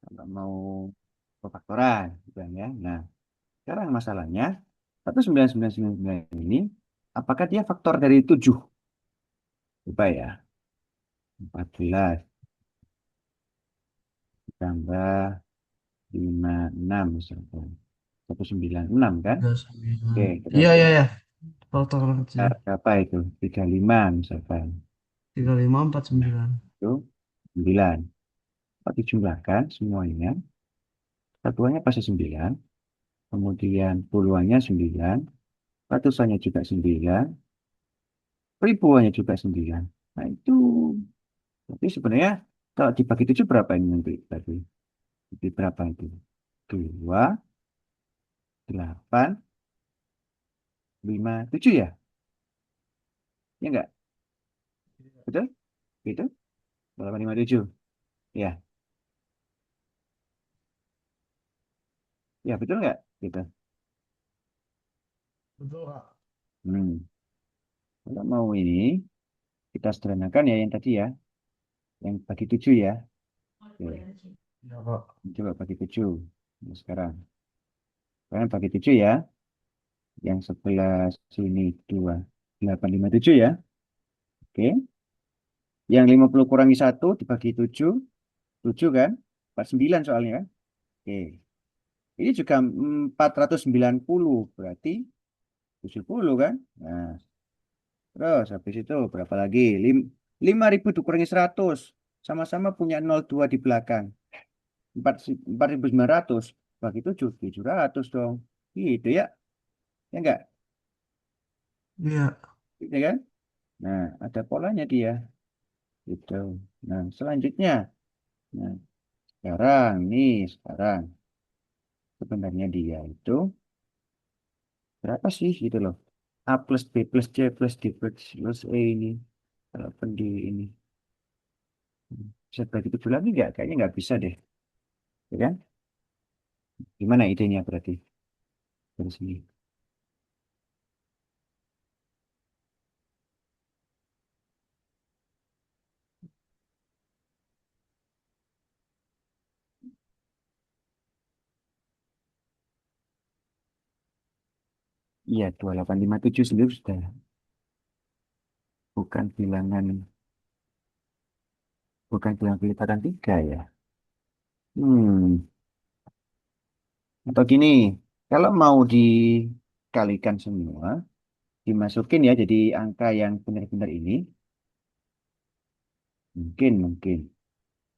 kalau mau pemfaktoran, gitu kan ya. Nah, sekarang masalahnya, 19999 ini, apakah dia faktor dari 7? Coba ya, 14 tambah 56 misalkan. 196 kan? 39. Oke, Iya, berarti iya, iya. Faktor kecil. berapa itu? 35 misalkan. 3549. Itu 9. Kalau dijumlahkan semuanya, satuannya pasti 9. Kemudian puluhannya 9. Ratusannya juga 9. Ribuannya juga 9. Nah itu, tapi sebenarnya kalau dibagi 7 berapa ini nanti tadi? Jadi berapa itu? 2, 8, 5, 7 ya? Ya enggak? Betul? Itu? 8, 5, 7. Ya, ya betul nggak? Gitu. Betul, Kak. Hmm. Kalau mau ini, kita sederhanakan ya yang tadi ya. Yang bagi 7 ya. Oke. Iya, Kak. Coba bagi 7. Nah, sekarang. Sekarang bagi 7 ya. Yang sebelah sini 2. 8, 5, 7 ya. Oke. Yang 50 kurangi 1 dibagi 7. 7 kan? 49 soalnya kan? Oke. Ini juga 490. Berarti 70 kan? Nah, terus habis itu berapa lagi? 5.000 dikurangi 100. Sama-sama punya 02 di belakang. 4.900 bagi 7, 700 dong. Gitu ya. Ya enggak? Iya. Gitu kan? Nah, ada polanya dia. Gitu. Nah, selanjutnya. Nah, sekarang sebenarnya dia itu berapa sih gitu loh. A plus B plus C plus D plus E ini. Kalau di ini. Bisa bagi 7 lagi nggak? Kayaknya nggak bisa deh. Ya kan? Gimana idenya berarti? Dari sini. Iya, 2857 sendiri sudah bukan bilangan, bukan bilangan kelipatan 3 ya. Hmm, atau gini, kalau mau dikalikan semua, dimasukin ya jadi angka yang benar-benar ini, Mungkin.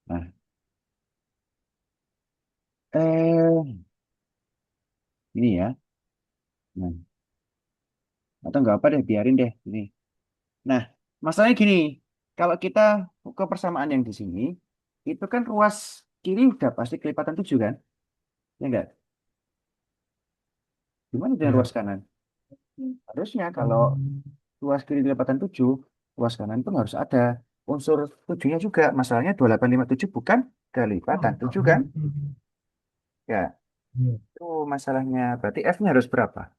Nah, ini ya. Nah, atau nggak apa deh, biarin deh. Ini. Nah, masalahnya gini. Kalau kita ke persamaan yang di sini, itu kan ruas kiri udah pasti kelipatan 7 kan? Ya enggak? Gimana dengan Ya. ruas kanan? Harusnya kalau Hmm, ruas kiri kelipatan 7, ruas kanan pun harus ada unsur 7-nya juga. Masalahnya 2857 bukan kelipatan 7 kan? Ya, ya. itu masalahnya. Berarti F-nya harus berapa?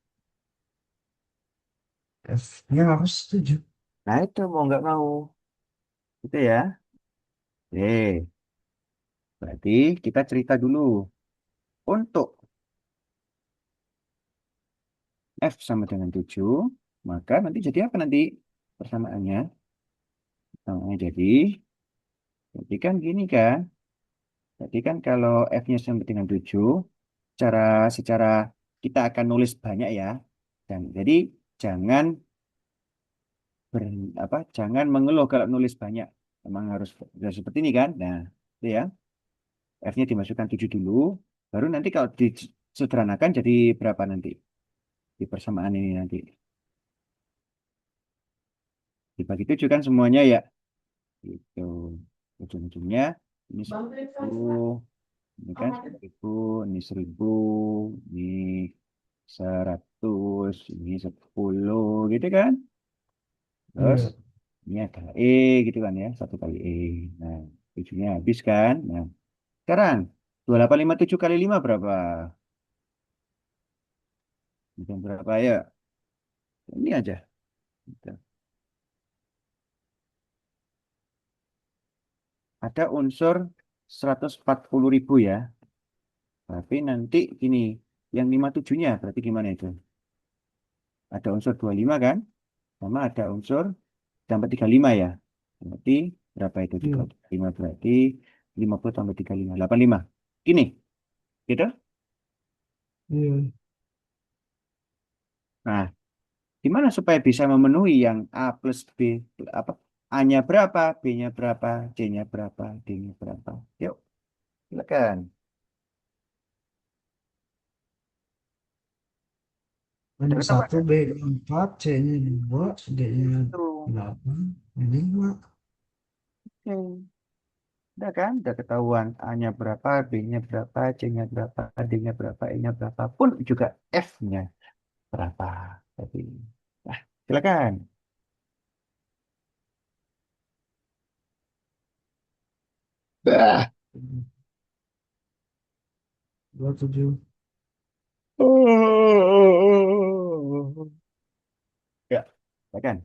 F-nya harus 7. Nah, itu mau nggak mau. Gitu ya. Oke, berarti kita cerita dulu. Untuk F sama dengan 7, maka nanti jadi apa nanti persamaannya? Jadi kan gini kan. Jadi kan kalau F-nya sama dengan 7, secara secara kita akan nulis banyak ya. Dan jadi jangan ber, jangan mengeluh kalau nulis banyak. Memang harus seperti ini kan. Nah, itu ya. F-nya dimasukkan 7 dulu, baru nanti kalau disederhanakan jadi berapa nanti di persamaan ini nanti. Dibagi 7 kan semuanya ya. Itu ujung-ujungnya ini Bang 1000, ini kan Rifan, 1000, ini 1000, ini 100, ini 10 gitu kan. Terus Iya. ini ada E gitu kan ya, satu kali E. Nah, ujungnya habis kan. Nah, sekarang 2857 kali 5 berapa? Hitung berapa ya? Ini aja. Gitu. Ada unsur 140.000 ya. Tapi nanti ini yang 57-nya berarti gimana itu? Ada unsur 25 kan? Sama ada unsur tambah 35 ya. Berarti berapa itu? Iya. 35 berarti 50 tambah 35, 85. Gini, gitu. Iya. Nah, gimana supaya bisa memenuhi yang A plus B, apa? A-nya berapa, B-nya berapa, C-nya berapa, D-nya berapa. Yuk, silakan. Udah Ada ketemu satu, kan? B-nya 4, C-nya 2, D-nya Tuh. 8, 5. Oke. Udah kan? Udah ketahuan A-nya berapa, B-nya berapa, C-nya berapa, D-nya berapa, E-nya berapa. Pun juga F-nya berapa. Tapi, nah, silakan. Bah. 27. Ya, silakan.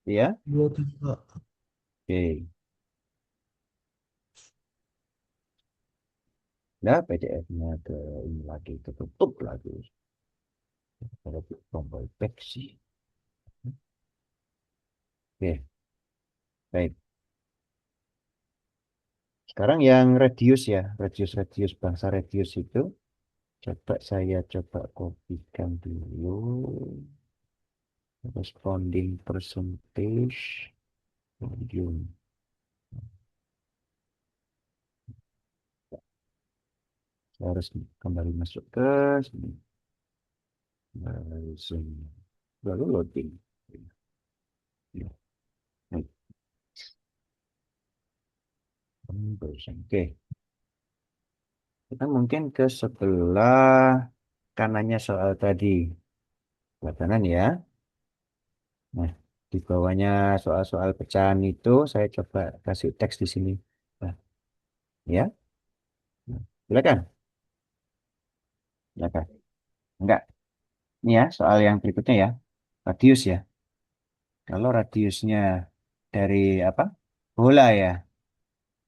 Iya. 27, Kak. Oke. Nah, PDF-nya ke ini lagi, ketutup lagi. Ada tombol back sih. Oke, baik. Sekarang yang radius ya, radius bangsa radius itu. Coba kopikan dulu. Corresponding percentage volume. Saya harus kembali masuk ke sini. Sini. Lalu loading. Ya, baik. Oke, kita mungkin ke sebelah kanannya soal tadi. Sebelah kanan ya. Nah, di bawahnya soal-soal pecahan itu saya coba kasih teks di sini. Nah, ya, nah, silakan. Silakan. Enggak. Ini ya soal yang berikutnya ya. Radius ya. Kalau radiusnya dari apa? Bola ya.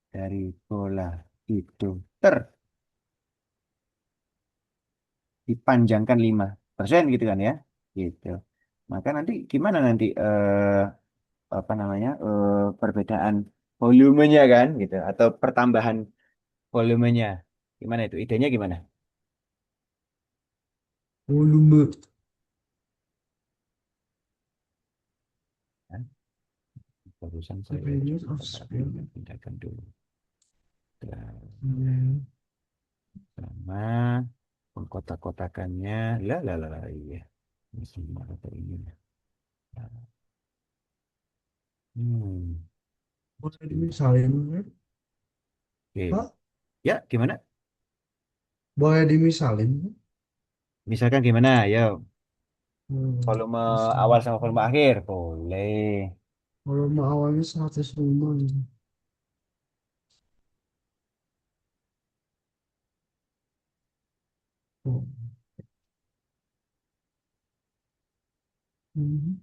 Dari bola itu dipanjangkan 5% gitu kan ya. Gitu. Maka nanti gimana nanti apa namanya? Perbedaan volumenya kan gitu atau pertambahan volumenya. Gimana itu? Idenya gimana? Volume. Hah? Barusan The saya values coba of speed. pindahkan dulu. Dan Hmm. sama pengkotak-kotakannya. Lah, lah, lah, lah, iya. Ini semua kata ini. Hmm. Boleh dimisalin, kan? Oke. Pak? Ya, gimana? Boleh dimisalin, kan? Misalkan gimana? Ya, Hmm. volume awal Misalnya. sama volume akhir. Boleh. Kalau mau awalnya 105 gitu. Oh. Hmm.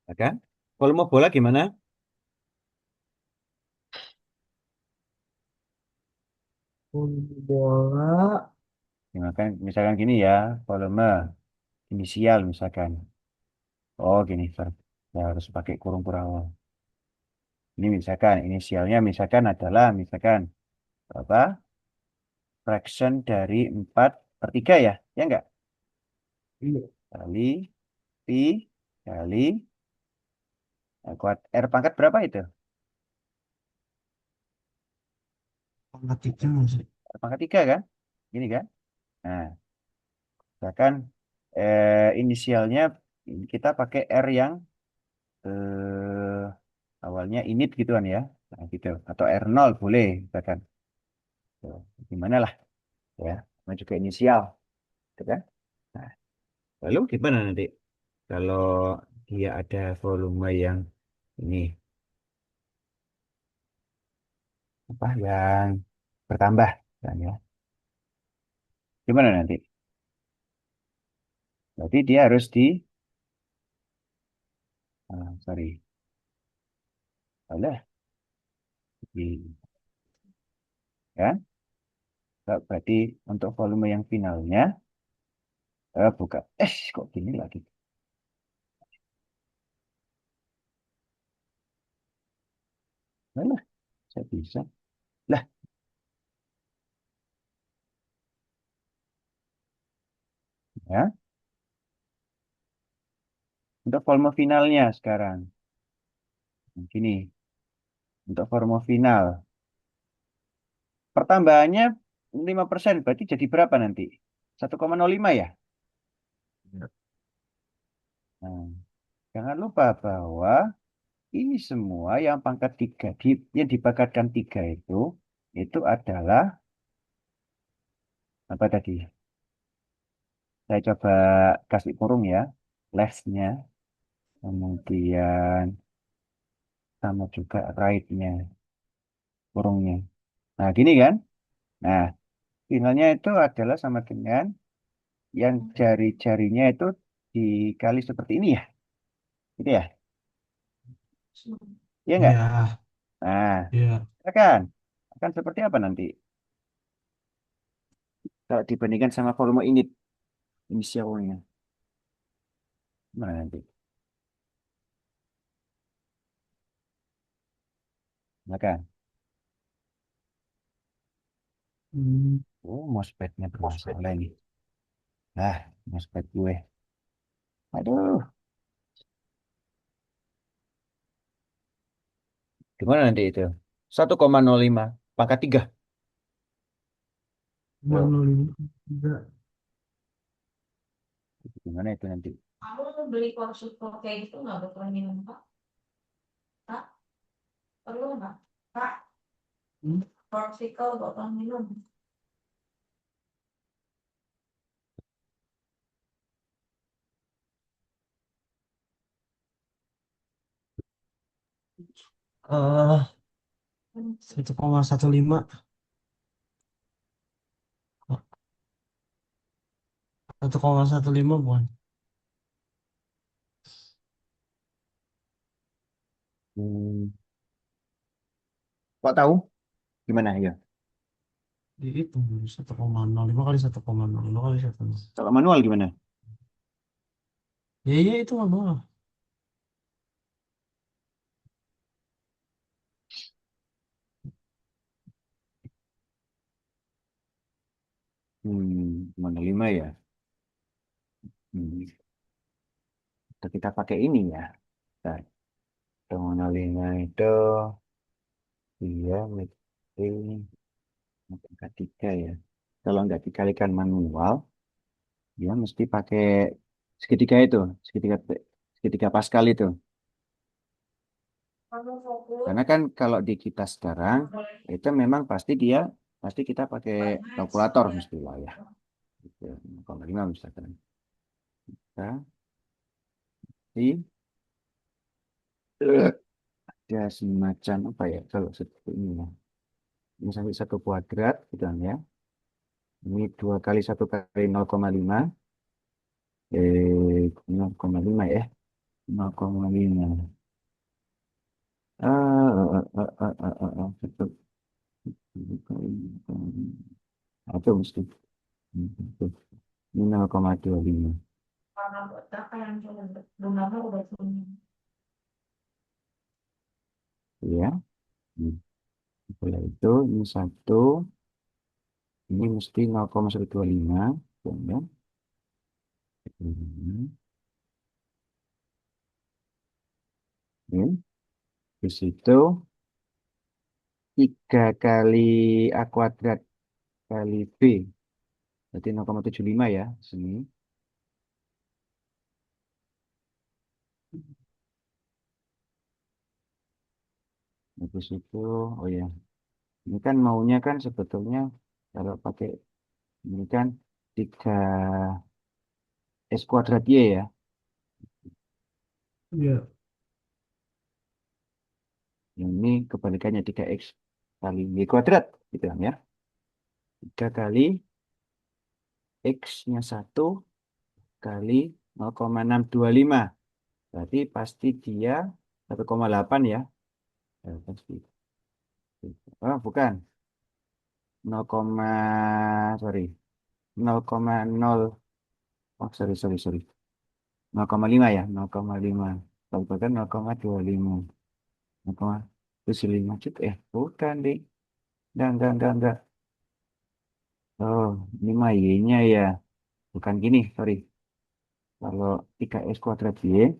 Ya kan? Volume bola gimana? Bola. Misalkan gini ya, volume inisial misalkan. Oh, gini, Fer. Ya, harus pakai kurung-kurang awal. Ini misalkan inisialnya misalkan adalah misalkan apa? Fraction dari 4 per 3 ya? Ya enggak? Iya. Kali pi kali kuat R pangkat berapa itu? Matematika nggak sih? R pangkat 3 kan? Gini kan? Nah, misalkan inisialnya kita pakai R yang awalnya init gitu kan ya. Nah, gitu. Atau R0 boleh misalkan. Tuh, gimana lah ya. Namanya juga inisial, gitu kan? Nah, lalu gimana nanti kalau dia ada volume yang ini apa yang bertambah kan ya? Gimana nanti? Berarti dia harus sorry, oleh di ya. Berarti untuk volume yang finalnya buka. Kok gini lagi? Lah, saya bisa. Lah, ya. Untuk volume finalnya sekarang. Gini, untuk volume final. Pertambahannya 5%, berarti jadi berapa nanti? 1,05 ya? Iya. Nah, jangan lupa bahwa ini semua yang pangkat 3, yang dibakatkan 3 itu adalah, apa tadi? Saya coba kasih kurung ya, left-nya, kemudian sama juga right-nya, kurungnya. Nah, gini kan? Nah, finalnya itu adalah sama dengan yang jari-jarinya itu dikali seperti ini ya, gitu ya? Iya nggak? Iya. Nah, Iya. akan seperti apa nanti kalau dibandingkan sama volume init inisialnya? Mana nanti? Maka, Hmm. oh, mosfetnya bermasalah ini. Ah, mosfet gue. Aduh, gimana nanti itu? 1,05 pangkat 3. Yo, 0,05. gimana itu nanti? Kamu beli konsultan kayak gitu nggak betul minum Pak? Kak, perlu nggak? Kak, Hmm. Corsical botol minum. Eh, 1,15. 1,15 bukan? Hmm, kok tahu? Gimana ya? Dihitung 1,05 kali 1,05 kali 1. Kalau manual gimana? Ya iya itu manual. Mana 5 ya? Hmm. Atau kita pakai ini ya. Nah, mana 5 itu dia mesti angka 3 ya. Kalau nggak dikalikan manual, dia mesti pakai segitiga itu, segitiga segitiga Pascal itu. Kamu fokus, Karena kan kalau di kita sekarang boleh itu memang pasti kita pakai banget kalkulator ya. mesti lah ya. Gitu. Kalau 5 misalkan. Kita di ada semacam apa ya kalau seperti ini ya. Ini sampai 1 kuadrat gitu kan ya. Ini 2 kali 1 kali 0,5. 0,5 ya. 0,5. Atau mesti. Ini 0,25. Karena buat apa yang coba donarnya udah punya. Ya. Setelah itu ini 1. Ini mesti 0,125. Ya. Ini. Di situ 3 kali A² kali B. Berarti 0,75 ya. Sini. Habis itu, oh ya. Ini kan maunya kan sebetulnya kalau pakai ini kan 3 S² Y ya. Iya. Yang ini kebalikannya 3X kali Y². Gitu kan ya. 3 kali X-nya 1 kali 0,625. Berarti pasti dia 1,8 ya. Pasti. Oh, bukan. 0, sorry. 0,0. Oh, sorry. 0,5 ya. 0,5. Kalau bukan 0,25. 0,25 juta. Bukan deh. Enggak. Oh, ini mah Y-nya ya. Bukan gini, sorry. Kalau 3S² Y,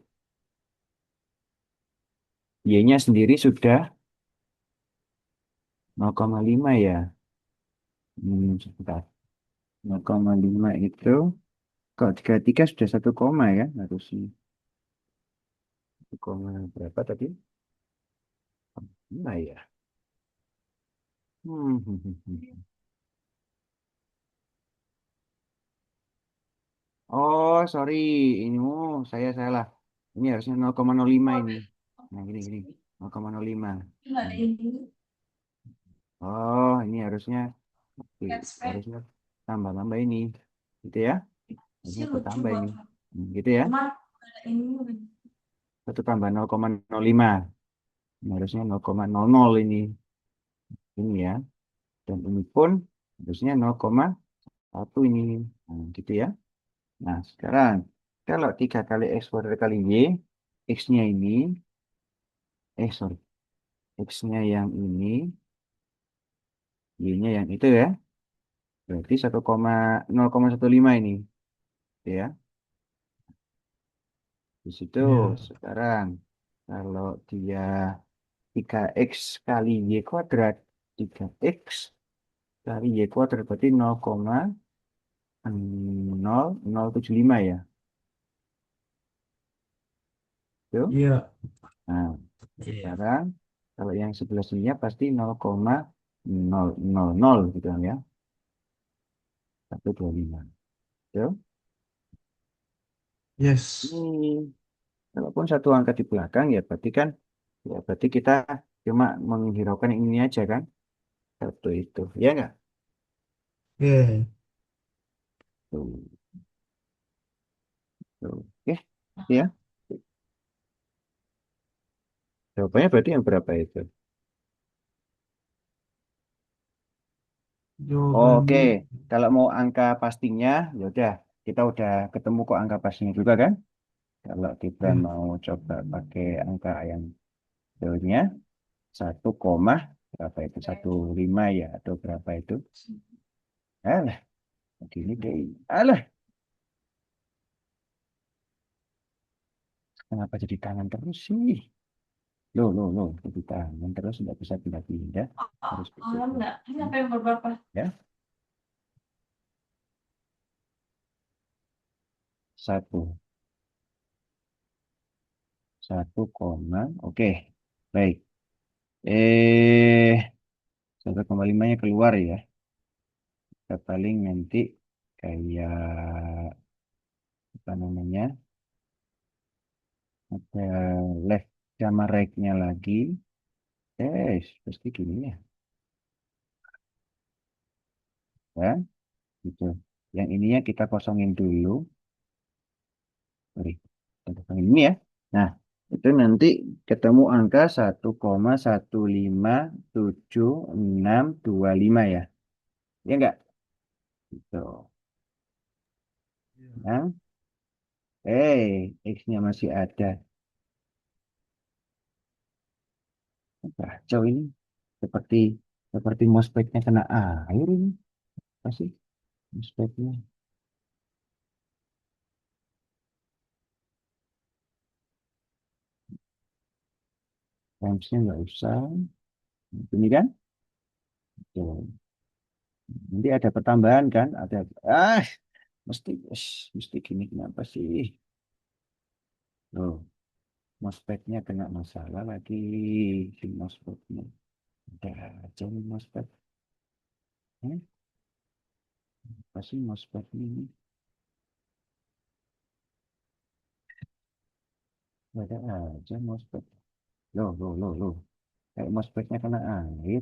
Y-nya sendiri sudah 0,5 ya. Sebentar. 0,5 itu, kalau 33 sudah 1, ya. Harusnya. 1, berapa tadi? 5 ya. Oh, sorry. Saya salah. Ini harusnya 0,05 ini. Nah, gini. 0,05. Nggak ada Hmm. ini, Oh, ini harusnya, oke, expect harusnya tambah ini. Gitu ya. sih Harusnya aku lucu tambah ini. banget. Gitu ya. Cuma ada ini 1 tambah 0,05. Ini harusnya 0,00 ini. Ini ya. Dan ini pun harusnya 0,1 ini. Nah, gitu ya. Nah, sekarang kalau 3 kali X² kali Y, X-nya ini, sorry, X-nya yang ini, Y-nya yang itu ya. Berarti 0,15 ini. Gitu ya. Di situ Iya. sekarang kalau dia 3X kali Y², 3X kali Y² berarti 0,0075 ya. Tuh. Iya. Nah, Iya. sekarang kalau yang sebelah sininya pasti 0,000 gitu kan ya. 125. Tuh. Yes. Ini walaupun satu angka di belakang ya berarti kita cuma menghiraukan yang ini aja kan. Satu itu. Ya enggak? Oke. Tuh. Tuh. Oke. Ya. Jawabannya berarti yang berapa itu? Oke, Jawabannya kalau mau angka pastinya, ya udah kita udah ketemu kok angka pastinya juga kan. Kalau kita ya. mau coba pakai angka yang realnya 1, berapa itu 15 ya atau berapa itu? Alah, begini deh. Alah, kenapa jadi tangan terus sih? Loh, jadi tangan terus nggak bisa pindah-pindah. Harus Oh, begitu. enggak. Ini apa yang berapa? Ya, satu, 1, oke, baik. 1,5-nya keluar ya. Kita paling nanti kayak apa namanya? Ada left sama right-nya lagi. Pasti gini ya. Ya, gitu. Yang ininya kita kosongin dulu. Sorry, kita kosongin ini ya. Nah, itu nanti ketemu angka 1,15765 ya. Ya enggak? Gitu. Nah, X-nya masih ada. Kacau ini. Seperti seperti mousepadnya kena air ini. Apa sih mousepadnya? Timesnya nggak usah. Ini kan? Tuh. Nanti ada pertambahan kan? Ah, mesti mesti gini kenapa sih? Loh, mousepadnya kena masalah lagi si mousepadnya. Udah aja nih mousepad. Eh, apa sih mousepad ini? Ada aja mousepad. Loh. Kayak mousepadnya kena air.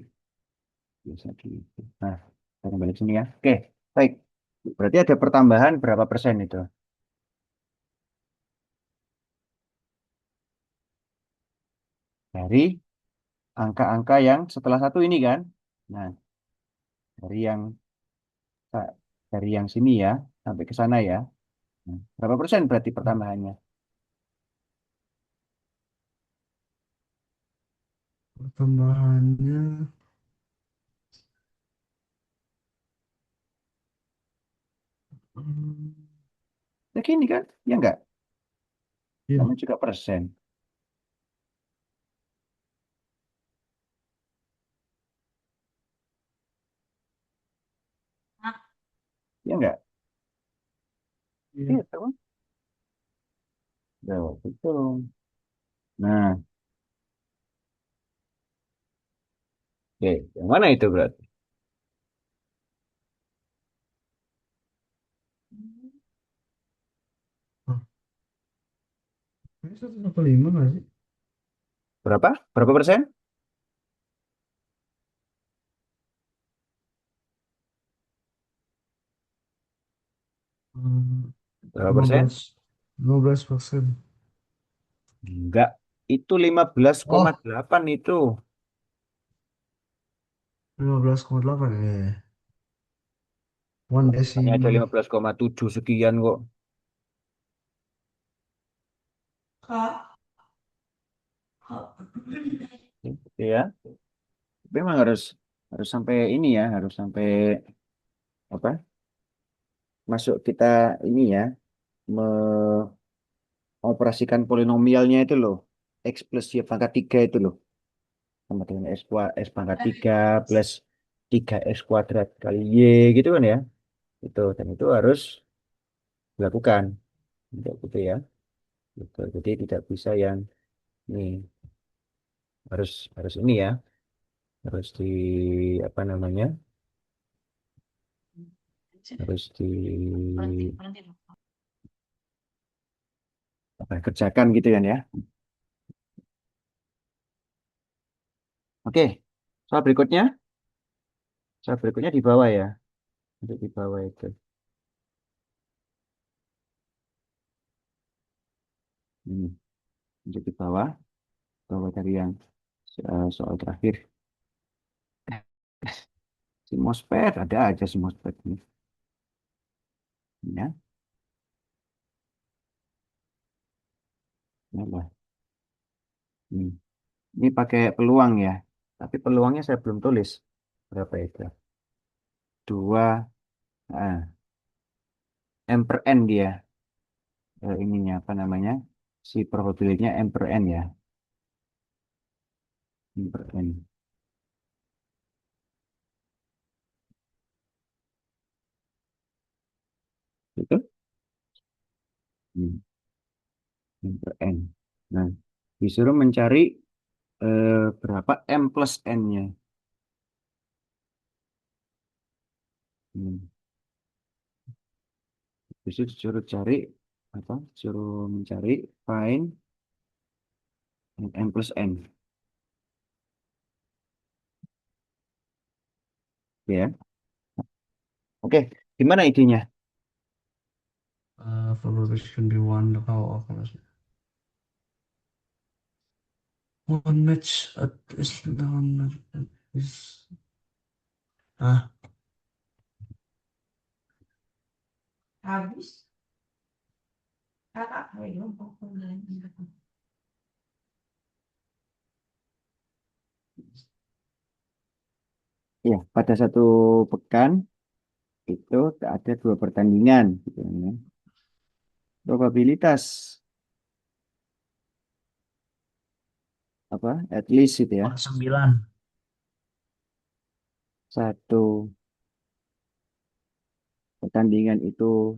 Biasa gitu. Nah, kita kembali ke sini ya. Oke, baik. Berarti ada pertambahan berapa persen itu? Dari angka-angka yang setelah satu ini kan? Nah, dari yang dari yang sini ya sampai ke sana ya. Nah, berapa persen berarti pertambahannya? Pertambahannya hmm, Begini kan? Ya enggak? ya, Namanya juga persen. Ya enggak? ya. Gitu. Tuh, betul. Nah, oke. Yang mana itu berarti? Ah, ini 1,5 nggak sih? Berapa? Berapa persen? Hmm, Berapa persen? 15%. Enggak. Itu 15,8 itu. 15,8 ya. One Hanya ada decimal. 15,7 sekian kok. Kak. Kak. Gitu ya. Tapi memang harus harus sampai ini ya, harus sampai apa? Masuk kita ini ya, mengoperasikan polinomialnya itu loh. X plus Y pangkat 3 itu loh. Sama dengan S pangkat 3 plus 3X kuadrat kali Y gitu kan ya. Itu, dan itu harus dilakukan. Tidak gitu ya. Gitu. Jadi tidak bisa yang ini harus harus ini ya, harus di apa namanya? Harus di Berhenti, berhenti. apa kerjakan gitu kan ya. Oke. Soal berikutnya, soal berikutnya di bawah ya. Untuk di bawah itu. Ini untuk di bawah, bawah dari yang soal terakhir. Si MOSFET ada aja si MOSFET ini. Ya, ya lah. Hmm. Ini pakai peluang ya. Tapi peluangnya saya belum tulis. Berapa itu? Dua, M per N dia. Ininya apa namanya? Si probability-nya M per N ya. M per N. Itu? Hmm, M per N. Nah, disuruh mencari berapa M plus N-nya. Hmm. Disuruh cari apa? Suruh mencari find M plus N. Ya. Oke, gimana idenya? Probability can be one. Kalau one match at least one match at least. Ah, Habis. Kakak, ayo dong, pokoknya. Ya, pada satu pekan itu ada dua pertandingan, gitu ya. Probabilitas apa? At least itu ya. per 9. Satu pertandingan itu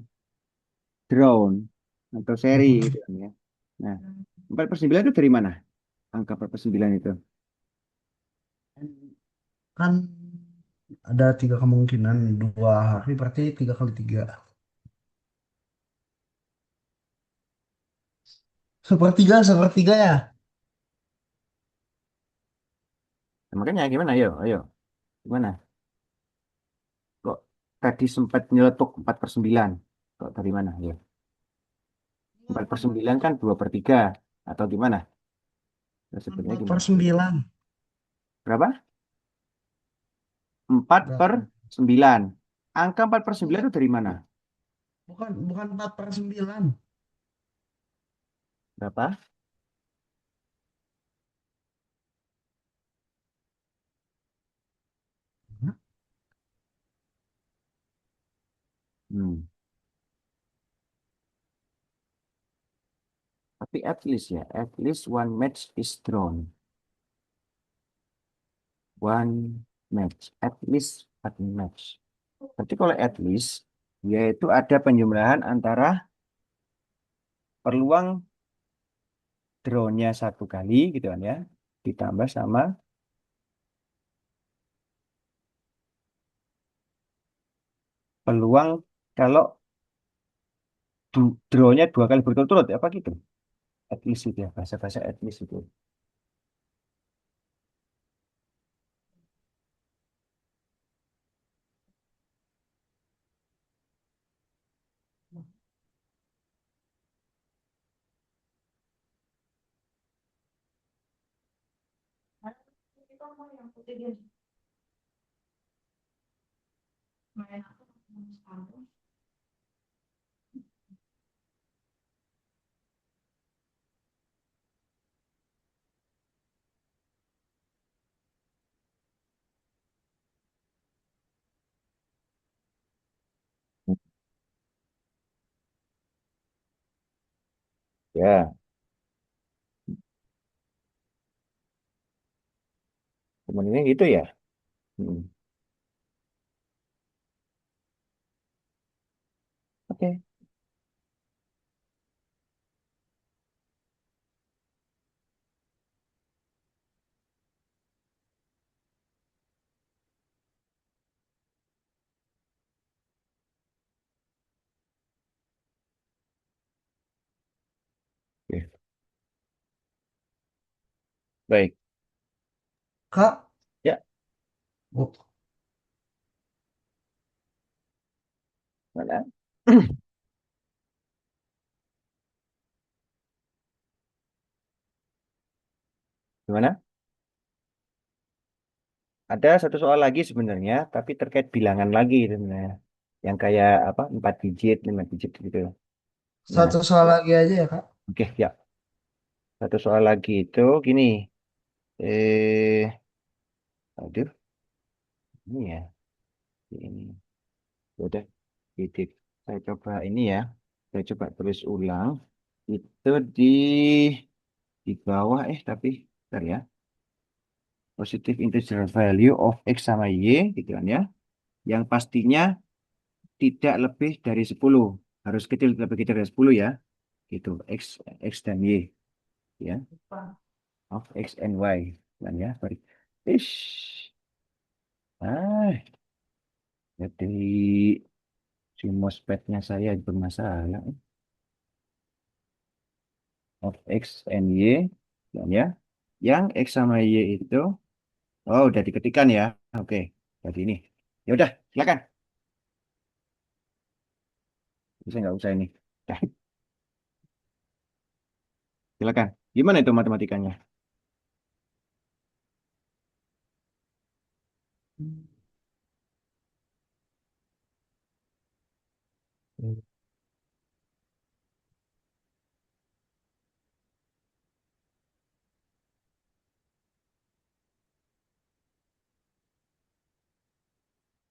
drawn atau seri Mhm. gitu kan ya. Nah, 4/9 itu dari mana? Angka 4/9 itu. Kan ada tiga kemungkinan, 2 hari berarti 3 kali 3. Sepertiga, sepertiga ya. Nah, makanya gimana? Ayo, ayo. Gimana? Kok tadi sempat nyeletuk 4/9? Kok dari mana? Ya. 4/9 kan 2/3 atau gimana? Nah, sebenarnya empat per gimana? sembilan Berapa? 4 per Berapa? 9. Angka 4/9 Enggak, itu dari mana? bukan bukan 4/9. Berapa? Hmm. Tapi at least ya, at least one match is drawn. One match, at least one match. Berarti kalau at least, yaitu ada penjumlahan antara peluang drawnya satu kali gitu kan ya, ditambah sama peluang kalau drawnya dua kali berturut-turut ya, apa gitu? At least itu ya, bahasa-bahasa at least itu. Itu mau yang putih dia main aku sekarang. Ya, kemudian gitu ya. Hmm. Oke. Oke. Baik. Kak, Ya, oh, mana? Gimana? ada satu soal lagi sebenarnya, tapi terkait bilangan lagi sebenarnya. Yang kayak apa, 4 digit, 5 digit gitu. Nah, Satu soal lagi aja ya, Kak. oke, ya. Satu soal lagi itu gini. Eh, aduh, ini ya. Ini. Udah, titik. Saya coba ini ya. Saya coba tulis ulang. Itu di bawah, tapi, bentar ya. Positive integer value of x sama y, gitu kan ya. Yang pastinya tidak lebih dari 10. Harus kecil, lebih kecil dari 10 ya. Gitu, x dan y. Ya, of x and y. Dan ya, sorry. Ish. Ah, jadi si mosfetnya saya bermasalah. Of x and y. Dan ya, yang x sama y itu, oh udah diketikkan ya. Oke, jadi ini. Ya udah, silakan. Bisa nggak usah ini. Dah, silakan. Gimana itu matematikanya?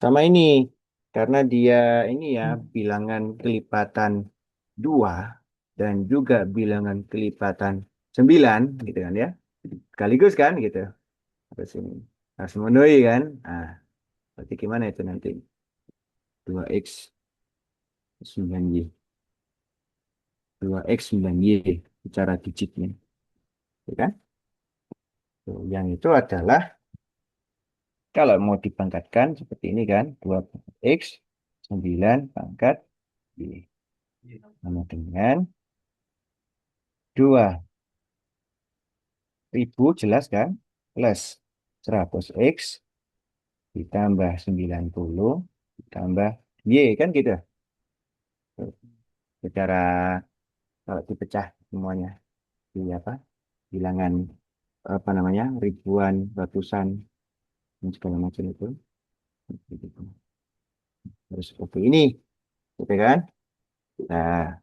Sama ini, karena dia ini ya bilangan kelipatan 2 dan juga bilangan kelipatan 9, gitu kan ya. Sekaligus kan gitu. Harus ini, harus memenuhi kan. Nah, berarti gimana itu nanti? 2x 9y. 2x 9y secara digitnya. Ya kan? Tuh, yang itu adalah kalau mau dipangkatkan seperti ini kan. 2x 9 pangkat y. Sama dengan 2.000 jelas kan? Plus 100x ditambah 90 ditambah y kan gitu. Tuh, secara kalau dipecah semuanya di apa? Bilangan apa namanya? Ribuan, ratusan dan segala macam itu. Gitu. Terus seperti ini, gitu kan? Nah,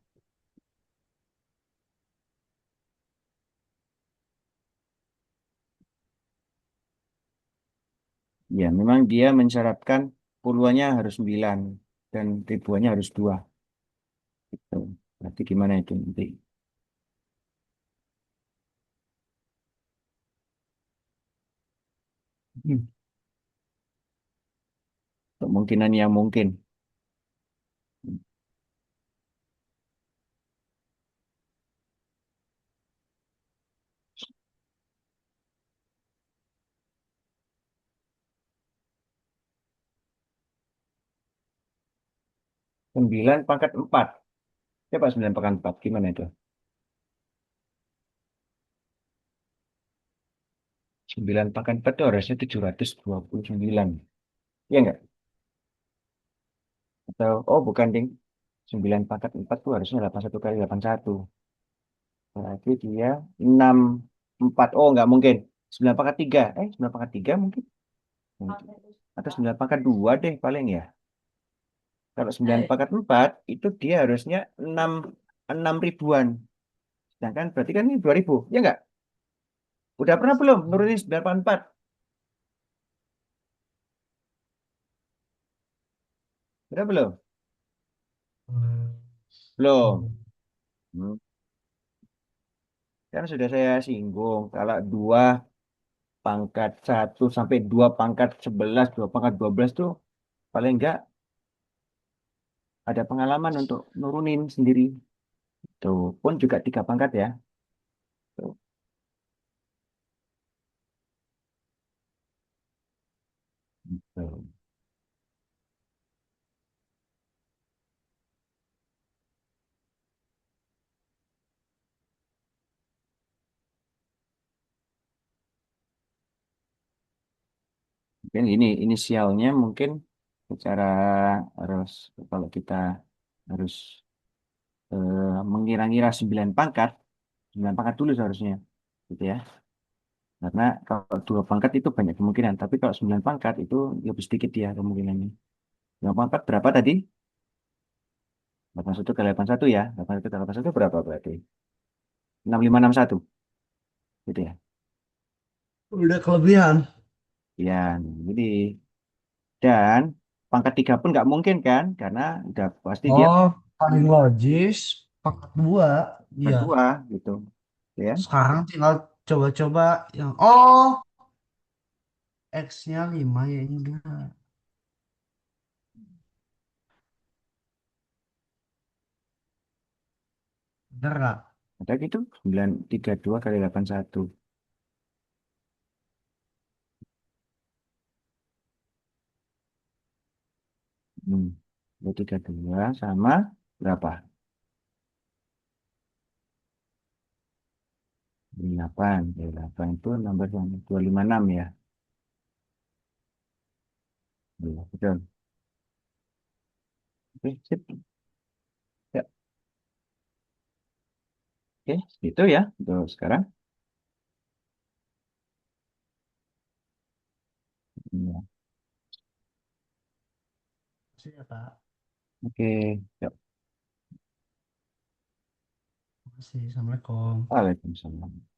ya memang dia mensyaratkan puluhannya harus 9 dan ribuannya harus 2. Gitu. Berarti gimana itu nanti? Hmm. Kemungkinan yang mungkin. 9 pangkat 4. Coba 9 pangkat 4. Gimana itu? 9 pangkat 4 itu harusnya 729. Iya enggak? Atau, oh bukan, ding. 9 pangkat 4 itu harusnya 81 kali 81. Berarti dia 64. Oh, enggak mungkin. 9 pangkat 3. 9 pangkat 3 mungkin. Mungkin. Atau 9 pangkat 2 deh paling ya. Kalau 9 pangkat 4 itu dia harusnya 6 ribuan. Sedangkan berarti kan ini 2000. Ya enggak? Udah pernah belum nurunin 9 pangkat 4? Udah belum? Belum. Hmm. Kan sudah saya singgung. Kalau 2 pangkat 1 sampai 2 pangkat 11, 2 pangkat 12 tuh paling enggak ada pengalaman untuk nurunin sendiri. Tuh pun juga 3 pangkat ya. Tuh. Tuh. Mungkin ini inisialnya mungkin secara harus kalau kita harus mengira-ngira 9 pangkat, 9 pangkat dulu seharusnya. Gitu ya. Karena kalau 2 pangkat itu banyak kemungkinan, tapi kalau 9 pangkat itu lebih sedikit ya kemungkinannya. 2 pangkat berapa tadi? 81 kali 81 ya. 81 kali 81 berapa berarti? 6561 gitu ya. Udah kelebihan. Ya, jadi dan pangkat 3 pun nggak mungkin kan? Karena udah pasti dia Oh, paling logis pangkat dua. pangkat Iya. 2 gitu. Ya. Sekarang tinggal coba-coba yang oh X-nya 5 ya ini 2. Bener nggak? Ada gitu 932 kali 81. Hmm. 232 sama berapa? 8. 8 itu nomor yang 256 ya. Iya, betul. Oke, sip. Ya, oke, itu ya. Untuk sekarang. Iya. Makasih ya, Kak. Oke, yuk. Makasih. Assalamualaikum. Waalaikumsalam.